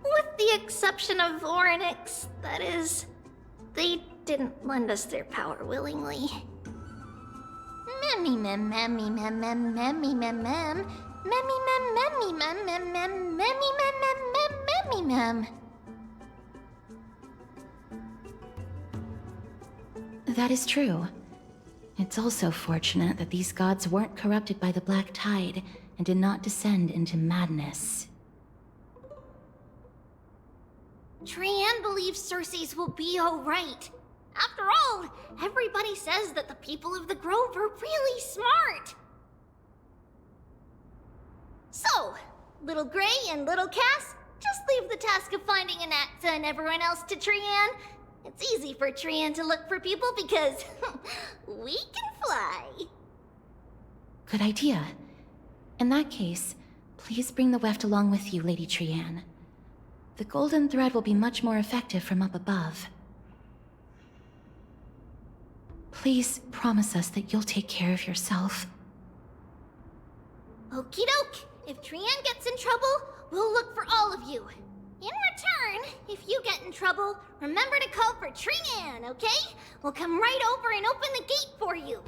With the exception of Voronix, that is. They didn't lend us their power willingly. Memmy mem memmy mem mem memmy mem mem. Memmy mem memmy mem mem mem memmy mem mem mem memmy mem. That is true. It's also fortunate that these gods weren't corrupted by the Black Tide and did not descend into madness. Trianne believes Circe's will be alright. After all, everybody says that the people of the Grove are really smart. So, Little Gray and Little Cass, just leave the task of finding Anaxa and everyone else to Trianne. It's easy for Trianne to look for people because we can fly. Good idea. In that case, please bring the weft along with you, Lady Trianne. The golden thread will be much more effective from up above. Please promise us that you'll take care of yourself. Okie doke. If Trianne gets in trouble, we'll look for all of you. In return, if you get in trouble, remember to call for Trianne, okay? We'll come right over and open the gate for you.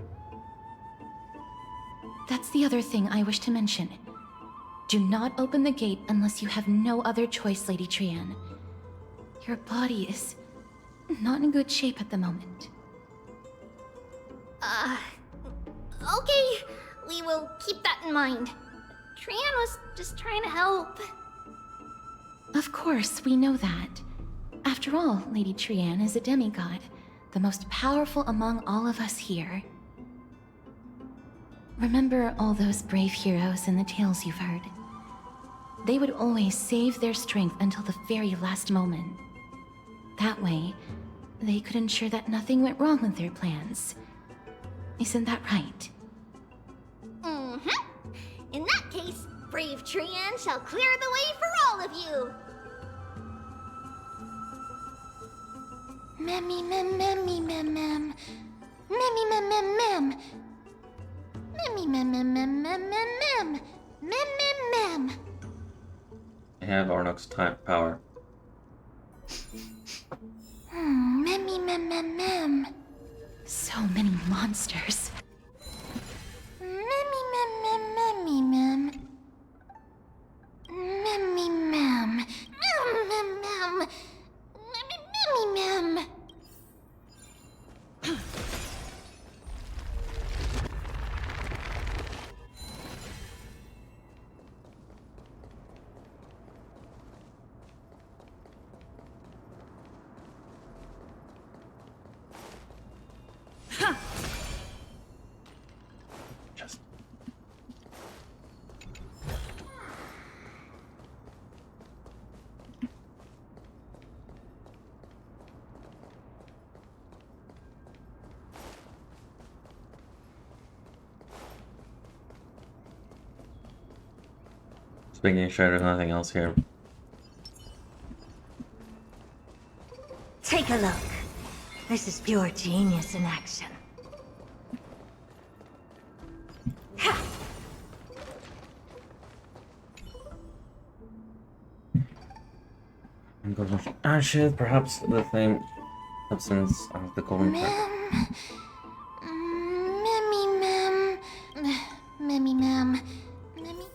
That's the other thing I wish to mention. Do not open the gate unless you have no other choice, Lady Trianne. Your body is not in good shape at the moment. Okay. We will keep that in mind. Trianne was just trying to help. Of course, we know that. After all, Lady Trianne is a demigod, the most powerful among all of us here. Remember all those brave heroes in the tales you've heard. They would always save their strength until the very last moment. That way, they could ensure that nothing went wrong with their plans. Isn't that right? Mm-hmm. In that case, brave Trianne shall clear the way for all of you. Memmy mem memmy mem mem. Memmy mem mem mem. Memmy mem mem mem mem mem mem. Mem mem mem. I have Ornox's time power. Memmy mem mem mem. So many monsters. Memmy mem mem memmy mem. Memmy mem. Mem mem mem. Memmy mem. Just making sure there's nothing else here. Take a look. This is pure genius in action. And goes with ashes, perhaps the same substance of the golden thread. Memmy mem. Memmy mem. Memmy.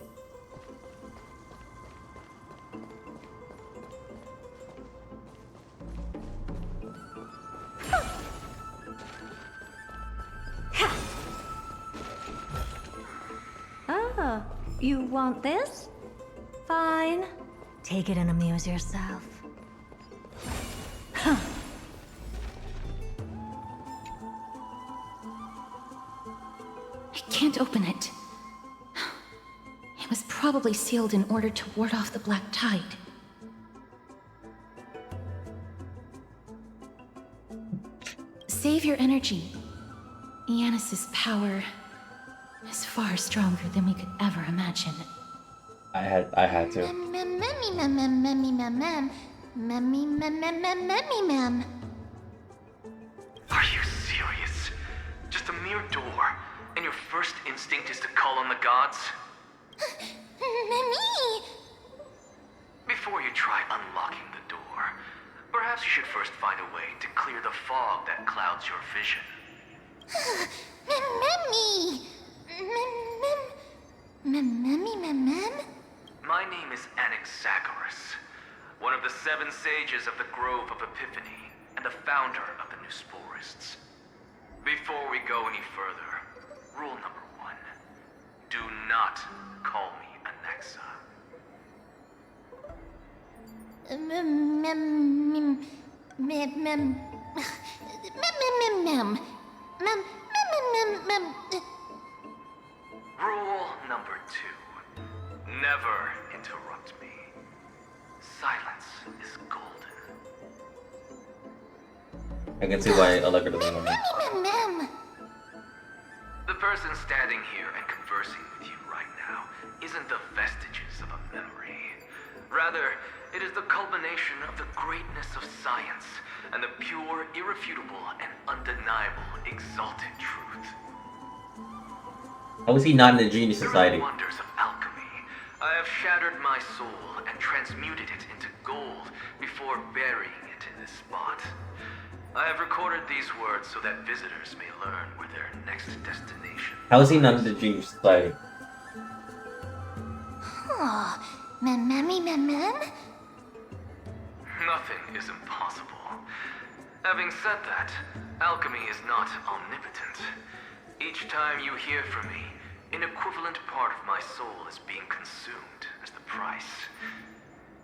Ah, you want this? Fine. Take it and amuse yourself. I can't open it. It was probably sealed in order to ward off the Black Tide. Save your energy. Yanis's power is far stronger than we could ever imagine. I had to. Memmy mem mem memmy mem mem. Memmy mem mem mem memmy mem. Are you serious? Just a mere door, and your first instinct is to call on the gods? Me! Before you try unlocking the door, perhaps you should first find a way to clear the fog that clouds your vision. My name is Anaxagoras, one of the 7 sages of the Grove of Epiphany, and the founder of the New Sporists. Before we go any further, rule number 1. Do not call me Anaxa. Rule number 2. Never interrupt me. Silence is golden. I can see why Allegra doesn't know me. The person standing here and conversing with you right now isn't the vestiges of a memory. Rather, it is the culmination of the greatness of science and the pure, irrefutable, and undeniable exalted truth. How is he not in a genius society? Through the wonders of alchemy, I have shattered my soul and transmuted it into gold before burying it in this spot. I have recorded these words so that visitors may learn where their next destination. How is he not in the genius society? Nothing is impossible. Having said that, alchemy is not omnipotent. Each time you hear from me, an equivalent part of my soul is being consumed as the price.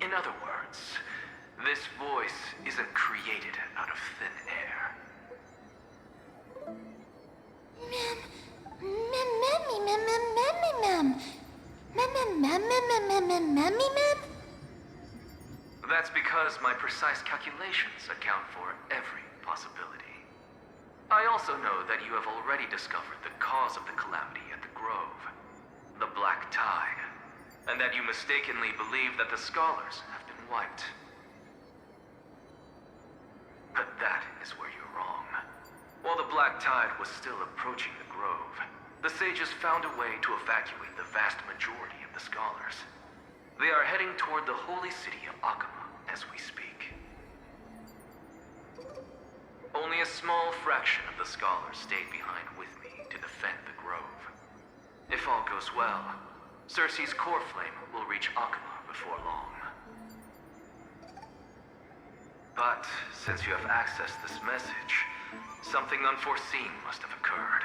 In other words, this voice isn't created out of thin air. That's because my precise calculations account for every possibility. I also know that you have already discovered the cause of the calamity at the Grove, the Black Tide, and that you mistakenly believe that the scholars have been wiped. But that is where you're wrong. While the Black Tide was still approaching the Grove, the sages found a way to evacuate the vast majority of the scholars. They are heading toward the holy city of Akama as we speak. Only a small fraction of the scholars stayed behind with me to defend the Grove. If all goes well, Cersei's core flame will reach Akama before long. But since you have accessed this message, something unforeseen must have occurred.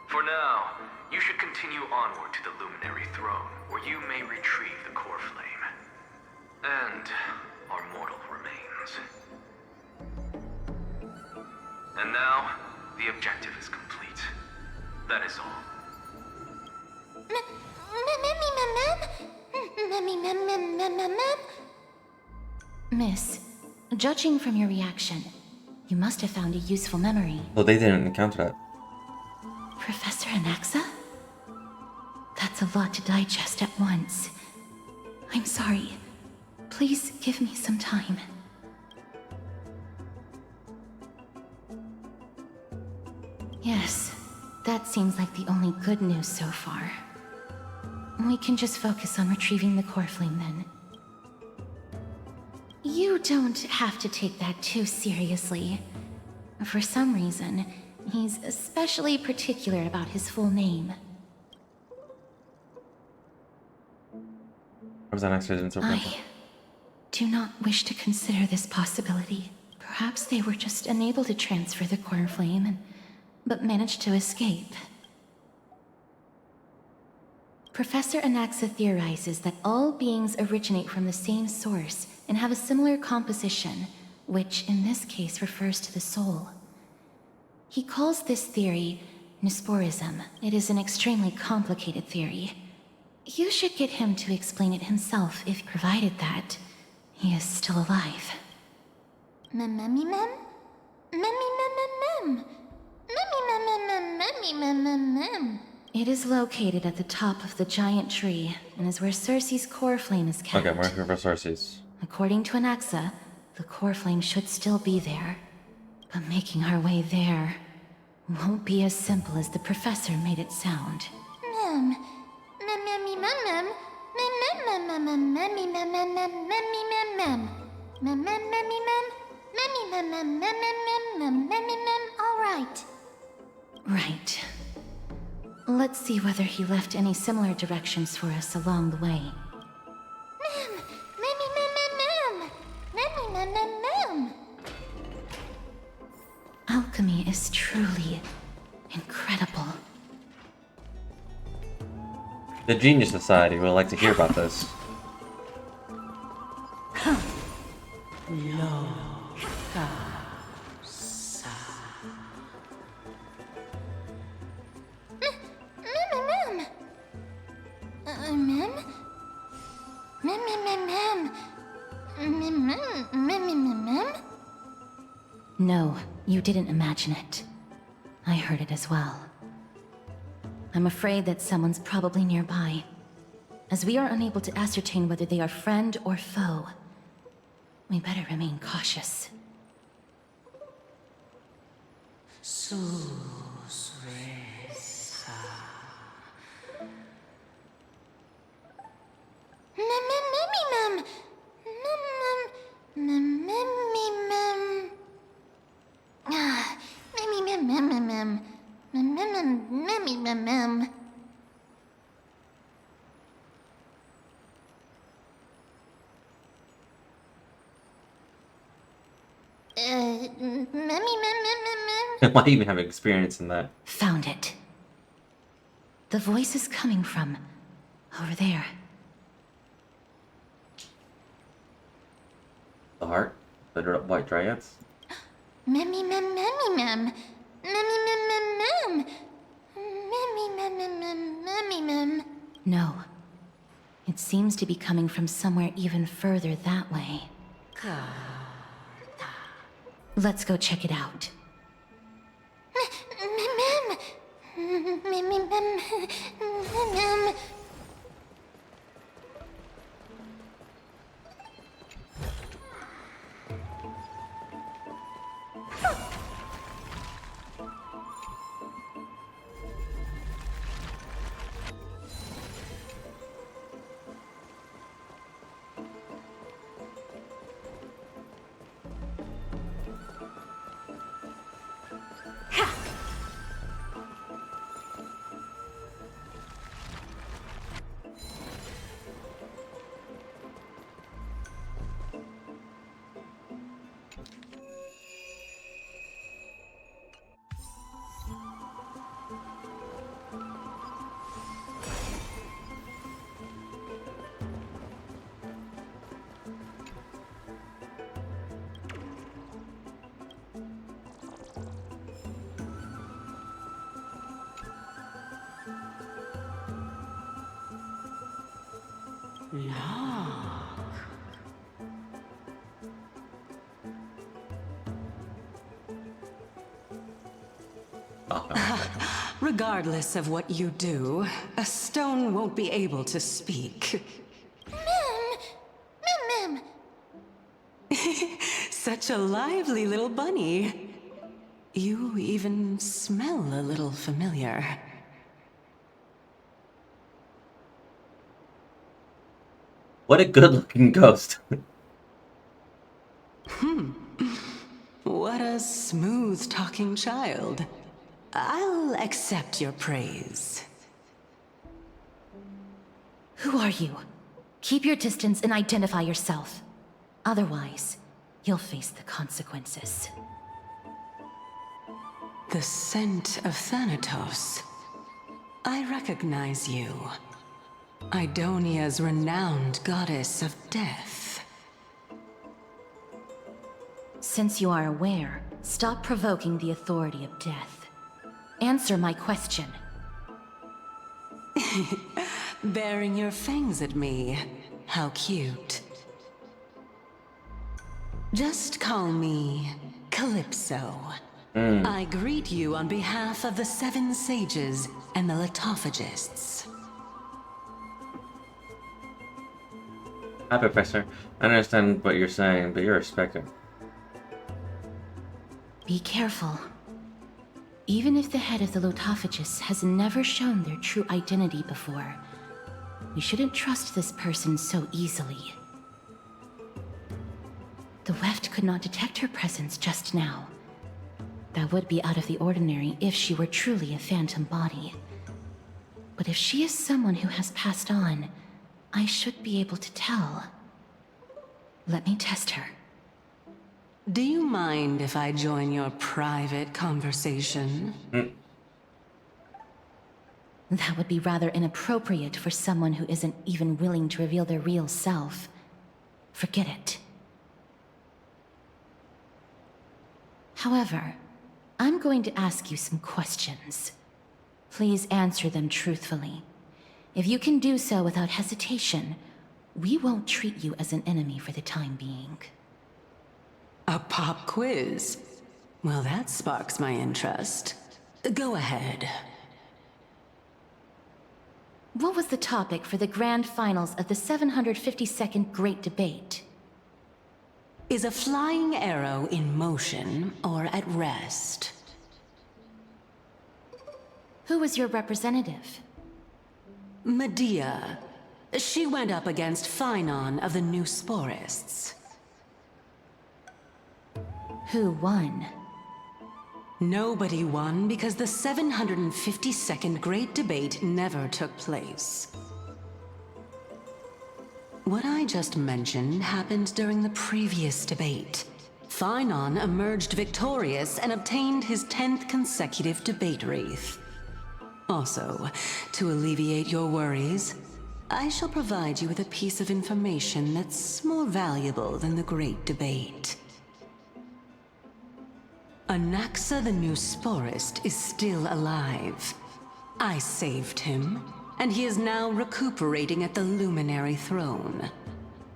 For now, you should continue onward to the Luminary Throne, where you may retrieve the core flame. And our mortal remains. And now, the objective is complete. That is all. Miss, judging from your reaction, you must have found a useful memory. Well, they didn't encounter that. Professor Anaxa? That's a lot to digest at once. I'm sorry. Please give me some time. Yes, that seems like the only good news so far. We can just focus on retrieving the core flame then. You don't have to take that too seriously. For some reason, he's especially particular about his full name. I do not wish to consider this possibility. Perhaps they were just unable to transfer the core flame, but managed to escape. Professor Anaxa theorizes that all beings originate from the same source and have a similar composition, which in this case refers to the soul. He calls this theory Nesporism. It is an extremely complicated theory. You should get him to explain it himself, if provided that he is still alive. It is located at the top of the giant tree, and is where Cersei's core flame is kept. Okay, we're looking for Cersei's. According to Anaxa, the core flame should still be there. But making our way there won't be as simple as the professor made it sound. Mem. Mem. Mem. All right. Right. Let's see whether he left any similar directions for us along the way. Alchemy is truly incredible. The Genius Society would like to hear about this. No, you didn't imagine it. I heard it as well. I'm afraid that someone's probably nearby. As we are unable to ascertain whether they are friend or foe, we better remain cautious. Why even have experience in that? Found it. The voice is coming from over there. The heart? The white dryads? No. It seems to be coming from somewhere even further that way. Let's go check it out. Regardless of what you do, a stone won't be able to speak. Such a lively little bunny. You even smell a little familiar. What a good-looking ghost. What a smooth-talking child. I'll accept your praise. Who are you? Keep your distance and identify yourself. Otherwise, you'll face the consequences. The scent of Thanatos. I recognize you. Idonia's renowned goddess of death. Since you are aware, stop provoking the authority of death. Answer my question. Baring your fangs at me. How cute. Just call me Calypso. I greet you on behalf of the Seven Sages and the Litophagists. Hi, Professor. I understand what you're saying, but you're a Spectre. Be careful. Even if the head of the Lotophagus has never shown their true identity before, we shouldn't trust this person so easily. The weft could not detect her presence just now. That would be out of the ordinary if she were truly a phantom body. But if she is someone who has passed on, I should be able to tell. Let me test her. Do you mind if I join your private conversation? That would be rather inappropriate for someone who isn't even willing to reveal their real self. Forget it. However, I'm going to ask you some questions. Please answer them truthfully. If you can do so without hesitation, we won't treat you as an enemy for the time being. A pop quiz? Well, that sparks my interest. Go ahead. What was the topic for the grand finals of the 752nd Great Debate? Is a flying arrow in motion or at rest? Who was your representative? Medea. She went up against Phynon of the New Sporists. Who won? Nobody won because the 752nd Great Debate never took place. What I just mentioned happened during the previous debate. Phynon emerged victorious and obtained his 10th consecutive debate wreath. Also, to alleviate your worries, I shall provide you with a piece of information that's more valuable than the Great Debate. Anaxa the New Sporist is still alive. I saved him, and he is now recuperating at the Luminary Throne.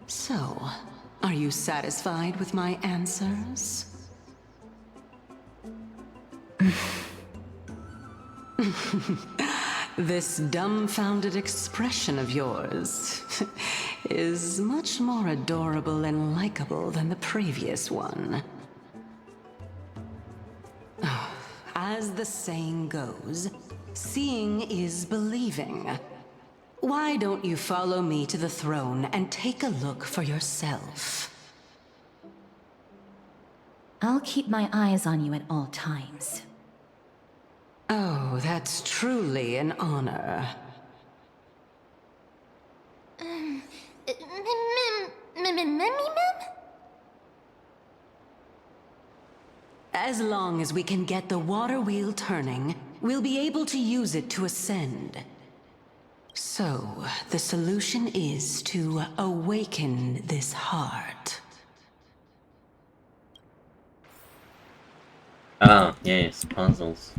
So, are you satisfied with my answers? This dumbfounded expression of yours is much more adorable and likable than the previous one. As the saying goes, seeing is believing. Why don't you follow me to the throne and take a look for yourself? I'll keep my eyes on you at all times. Oh, that's truly an honor. As long as we can get the water wheel turning, we'll be able to use it to ascend. So, the solution is to awaken this heart. Ah, yes, puzzles.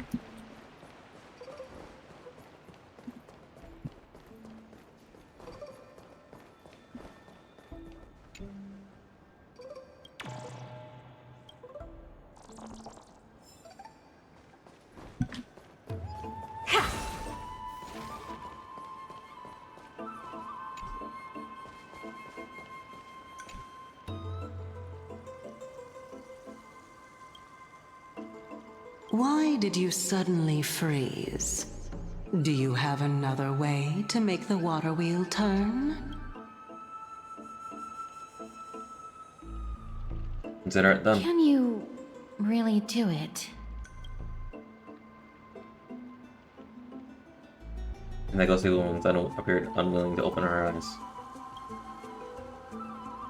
Why did you suddenly freeze? Do you have another way to make the water wheel turn? Consider it done. Can you really do it? And that goes to the woman that appeared unwilling to open her eyes.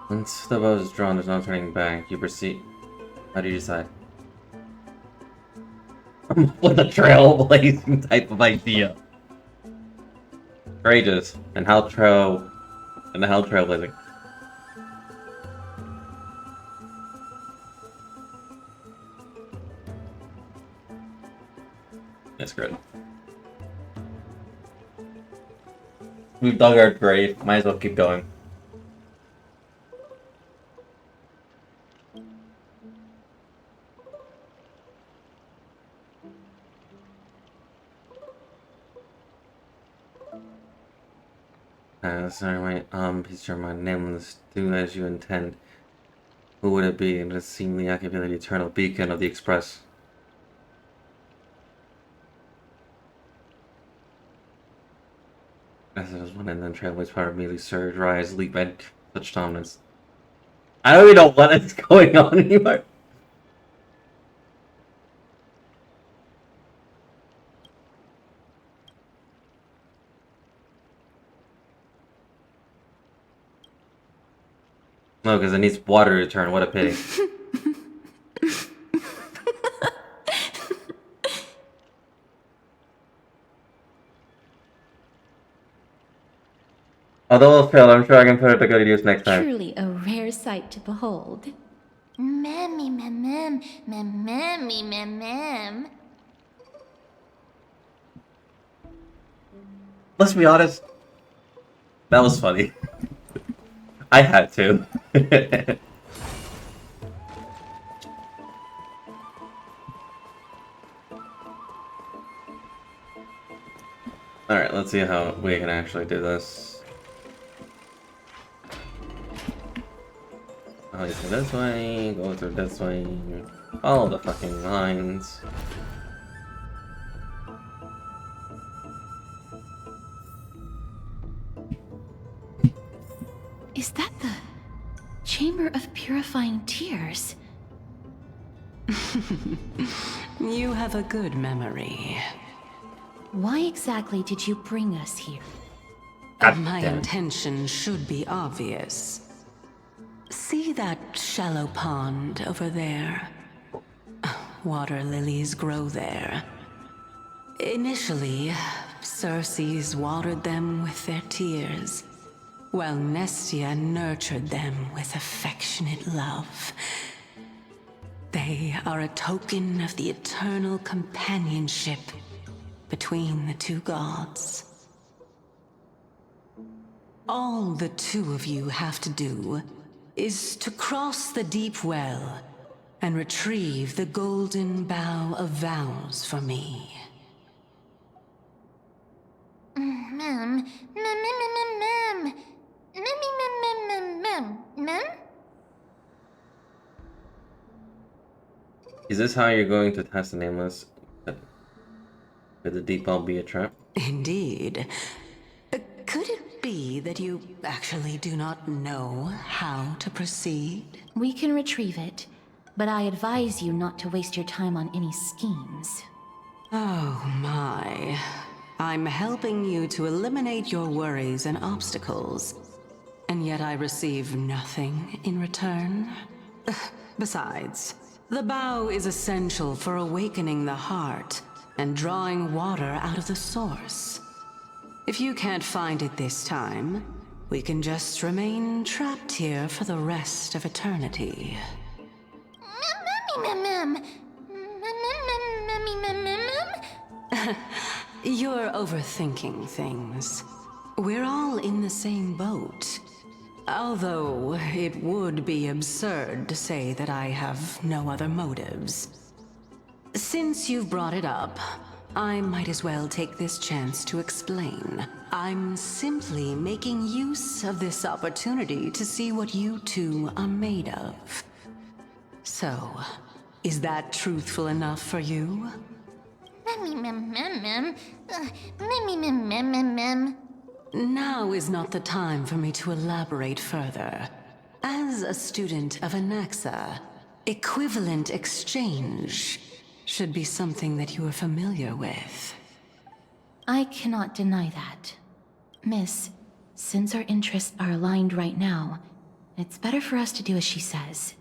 Once the bow is drawn, there's no turning back. You proceed. How do you decide? With a trailblazing type of idea. Courageous and how trailblazing. That's good. We've dug our grave. Might as well keep going. Sorry, please turn my nameless. Do as you intend. Who would it be? And the seemingly accurate eternal beacon of the Express. As it was one and then Trailblaze power immediately surge, rise, leap, and such dominance. I don't even know what is going on anymore. No, because it needs water to turn. What a pity. Although it'll fail, I'm sure I can put it to good use next time. Truly a rare sight to behold. Mammy, mem, mem, mem, mammy, mem, mem. Let's be honest. That was funny. I had to. Alright, let's see how we can actually do this. I'll go this way, go through this way, follow the fucking lines. Is that the Chamber of Purifying Tears? You have a good memory. Why exactly did you bring us here? My intention should be obvious. See that shallow pond over there? Water lilies grow there. Initially, Circes watered them with their tears, while Nestia nurtured them with affectionate love. They are a token of the eternal companionship between the two gods. All the two of you have to do is to cross the deep well and retrieve the golden bough of vows for me. Mem, mem, mem, mem, mem, mem. Memmy, mem, mem, mem, mem, mem. Is this how you're going to test the nameless? Could the deep well be a trap? Indeed. Could it be that you actually do not know how to proceed? We can retrieve it, but I advise you not to waste your time on any schemes. Oh my. I'm helping you to eliminate your worries and obstacles, and yet I receive nothing in return? Besides, the bow is essential for awakening the heart and drawing water out of the source. If you can't find it this time, we can just remain trapped here for the rest of eternity. Mem, mem, mem, mem, mem, mem, mem. You're overthinking things. We're all in the same boat. Although it would be absurd to say that I have no other motives. Since you've brought it up, I might as well take this chance to explain. I'm simply making use of this opportunity to see what you two are made of. So, is that truthful enough for you? Memmy, mem, mem, mem. Memmy, mem, mem, mem, mem. Now is not the time for me to elaborate further. As a student of Anaxa, equivalent exchange should be something that you are familiar with. I cannot deny that. Miss, since our interests are aligned right now, it's better for us to do as she says.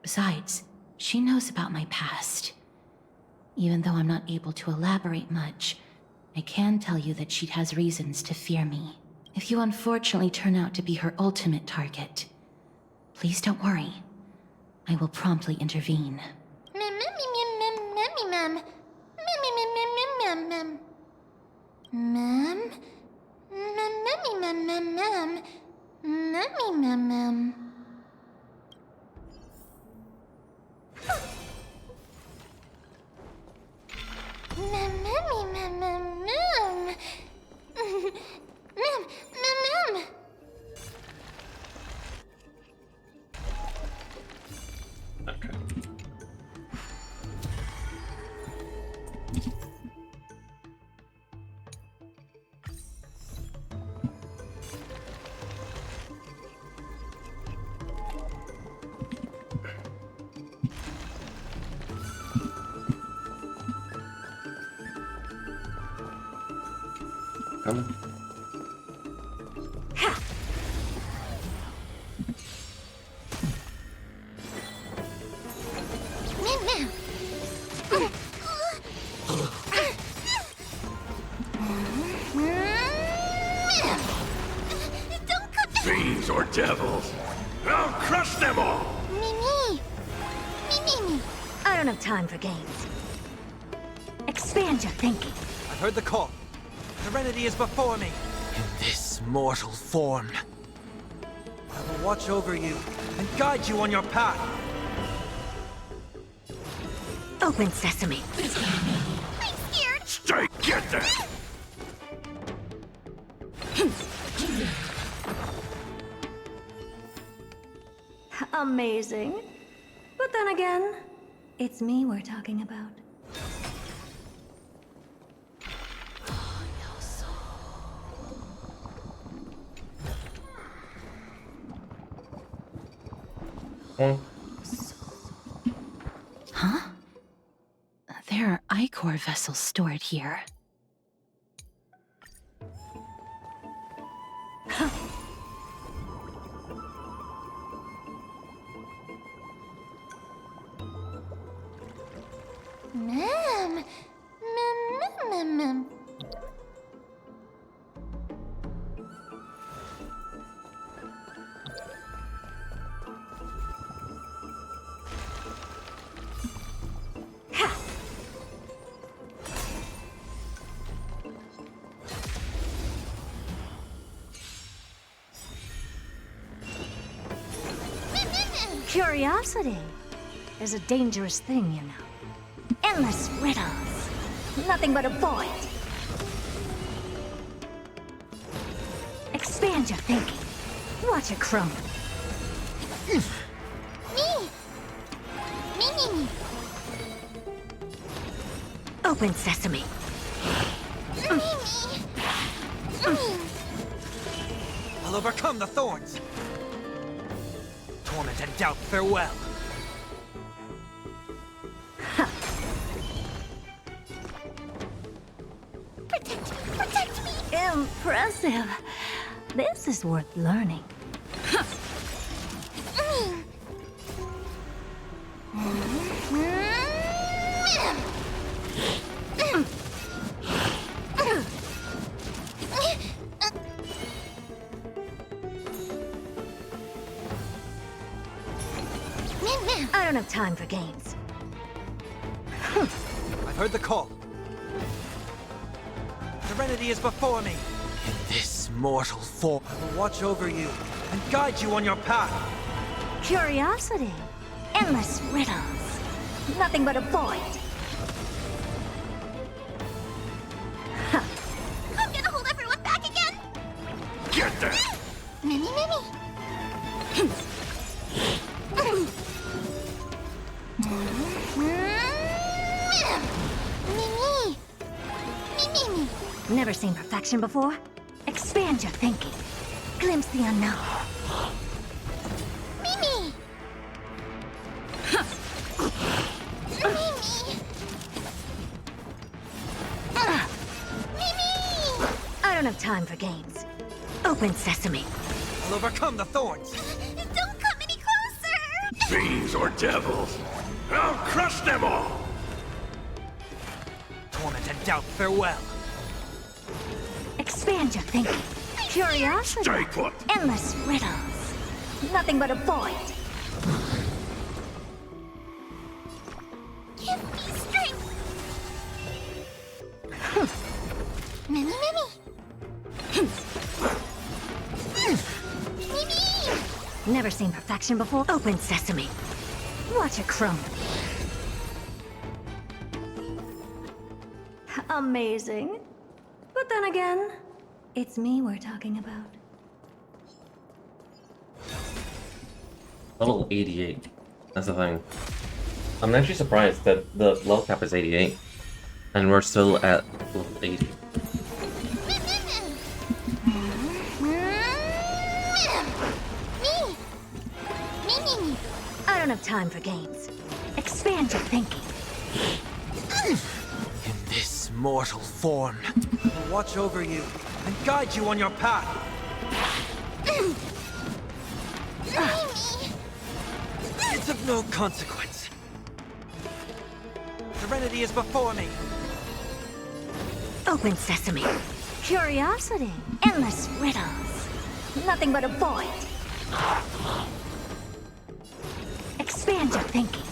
Besides, she knows about my past. Even though I'm not able to elaborate much, I can tell you that she has reasons to fear me. If you unfortunately turn out to be her ultimate target, please don't worry. I will promptly intervene. Mem, mem, mem, mem, mem. Mem, mem, mem, mem, mem. Mem, mem, mem. Mem, mem, mem, mem, mem. Mem, mem, mem. Okay. Come. Fiends or devils, I'll crush them all! Mimi! Mimi! I don't have time for games. Expand your thinking. I've heard the call. Serenity is before me. In this mortal form. I will watch over you and guide you on your path. Open sesame. I'm scared. Stay, get there! Amazing. But then again, it's me we're talking about. Huh? There are Ichor vessels stored here. Mem. Curiosity is a dangerous thing, you know. Endless riddles. Nothing but a void. Expand your thinking. Watch it crumble. Me. Open sesame. I'll overcome the thorns. Torment and doubt, farewell. Protect me. Impressive. This is worth learning. I don't have time for games. I've heard the call. Serenity is before me. In this mortal form, I will watch over you and guide you on your path. Curiosity. Endless riddles. Nothing but a void. I'm gonna hold everyone back again. Get there! Mimi. Mimi. Never seen perfection before? Expand your thinking. Glimpse the unknown. Mimi. I don't have time for games. Open sesame. I'll overcome the thorns. Don't come any closer. Fiends or devils, I'll crush them all! Torment and doubt, farewell. Expand your thinking. Curiosity. Stay put! Endless riddles. Nothing but a void. Give me strength. Mimi. Never seen perfection before? Open sesame. Watch it crumble. Amazing. But then again, it's me we're talking about. Level 88. That's the thing. I'm actually surprised that the level cap is 88. And we're still at level 80. I don't have time for games. Expand your thinking. In this mortal form, I will watch over you and guide you on your path. It's of no consequence. Serenity is before me. Open sesame. Curiosity. Endless riddles. Nothing but a void. Expand your thinking.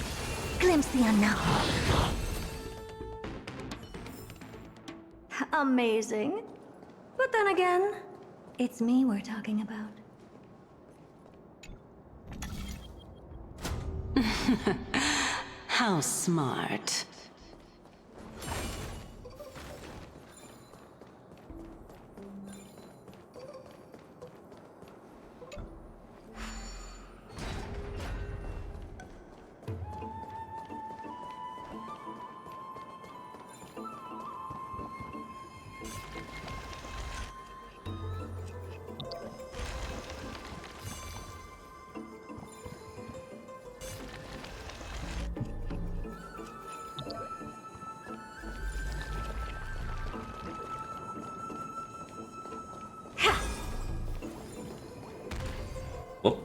Glimpse the unknown. Amazing. But then again, it's me we're talking about. How smart. Oh.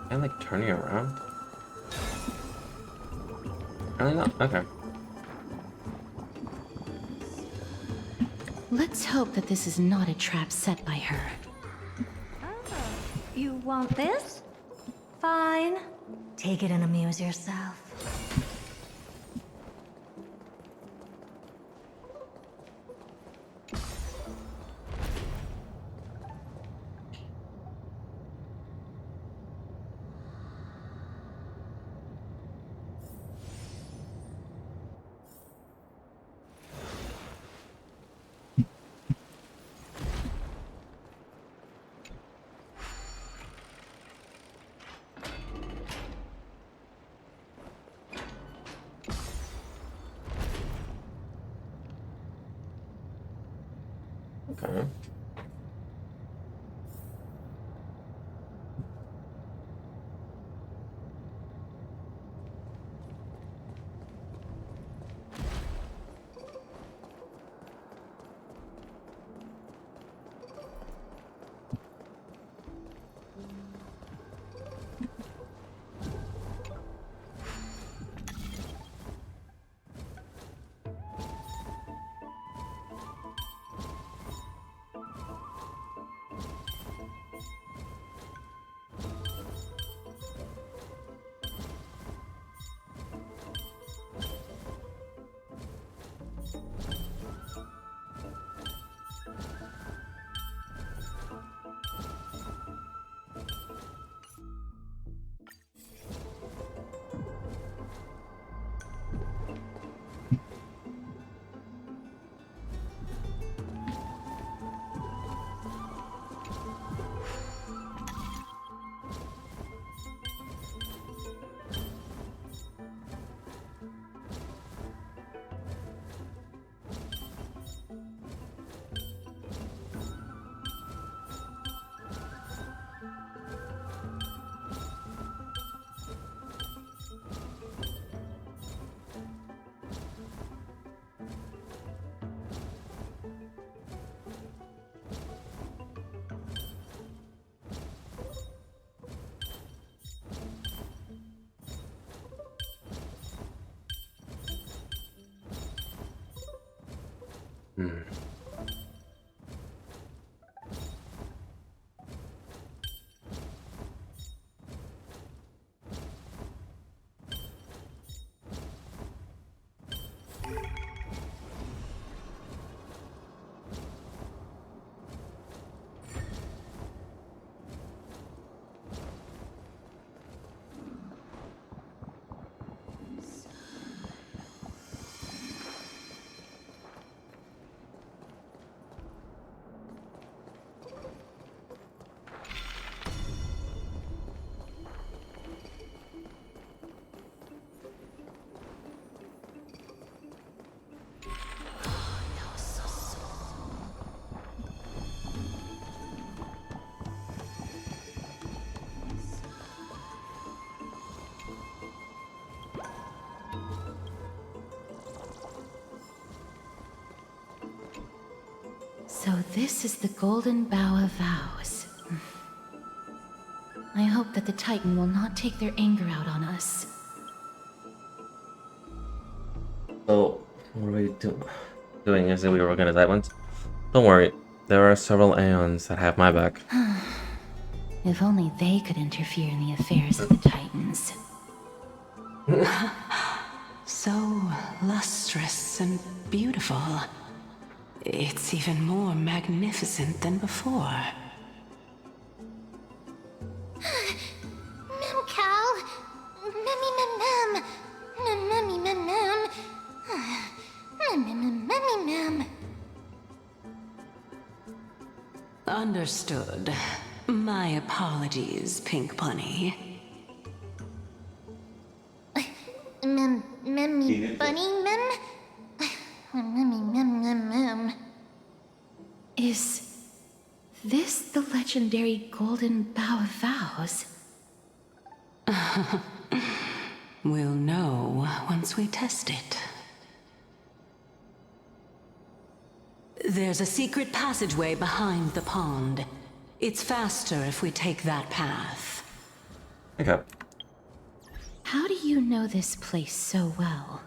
Am I like turning around? Apparently not. Okay. Let's hope that this is not a trap set by her. You want this? Fine. Take it and amuse yourself. Okay. Hmm. So this is the Golden Bough of Vows. I hope that the Titan will not take their anger out on us. So, what are we doing? Is it we organize that one? Don't worry, there are several Aeons that have my back. If only they could interfere in the affairs of the Titans. So lustrous and beautiful. It's even more magnificent than before. Mem Cal! Memmy mem mem! Memmy mem mem! Memmy mem! Understood. My apologies, Pink Bunny. Memmy bunny mem? Memmy mem mem mem. Is this the legendary Golden Bough of Vows? We'll know once we test it. There's a secret passageway behind the pond. It's faster if we take that path. Okay. How do you know this place so well?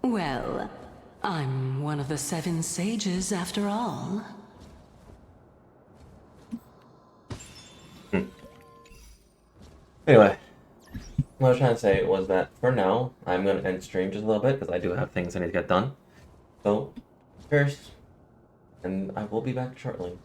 Well, I'm one of the 7 sages after all. Anyway, what I was trying to say was that for now, I'm going to end stream just a little bit because I do have things I need to get done. So, first, and I will be back shortly.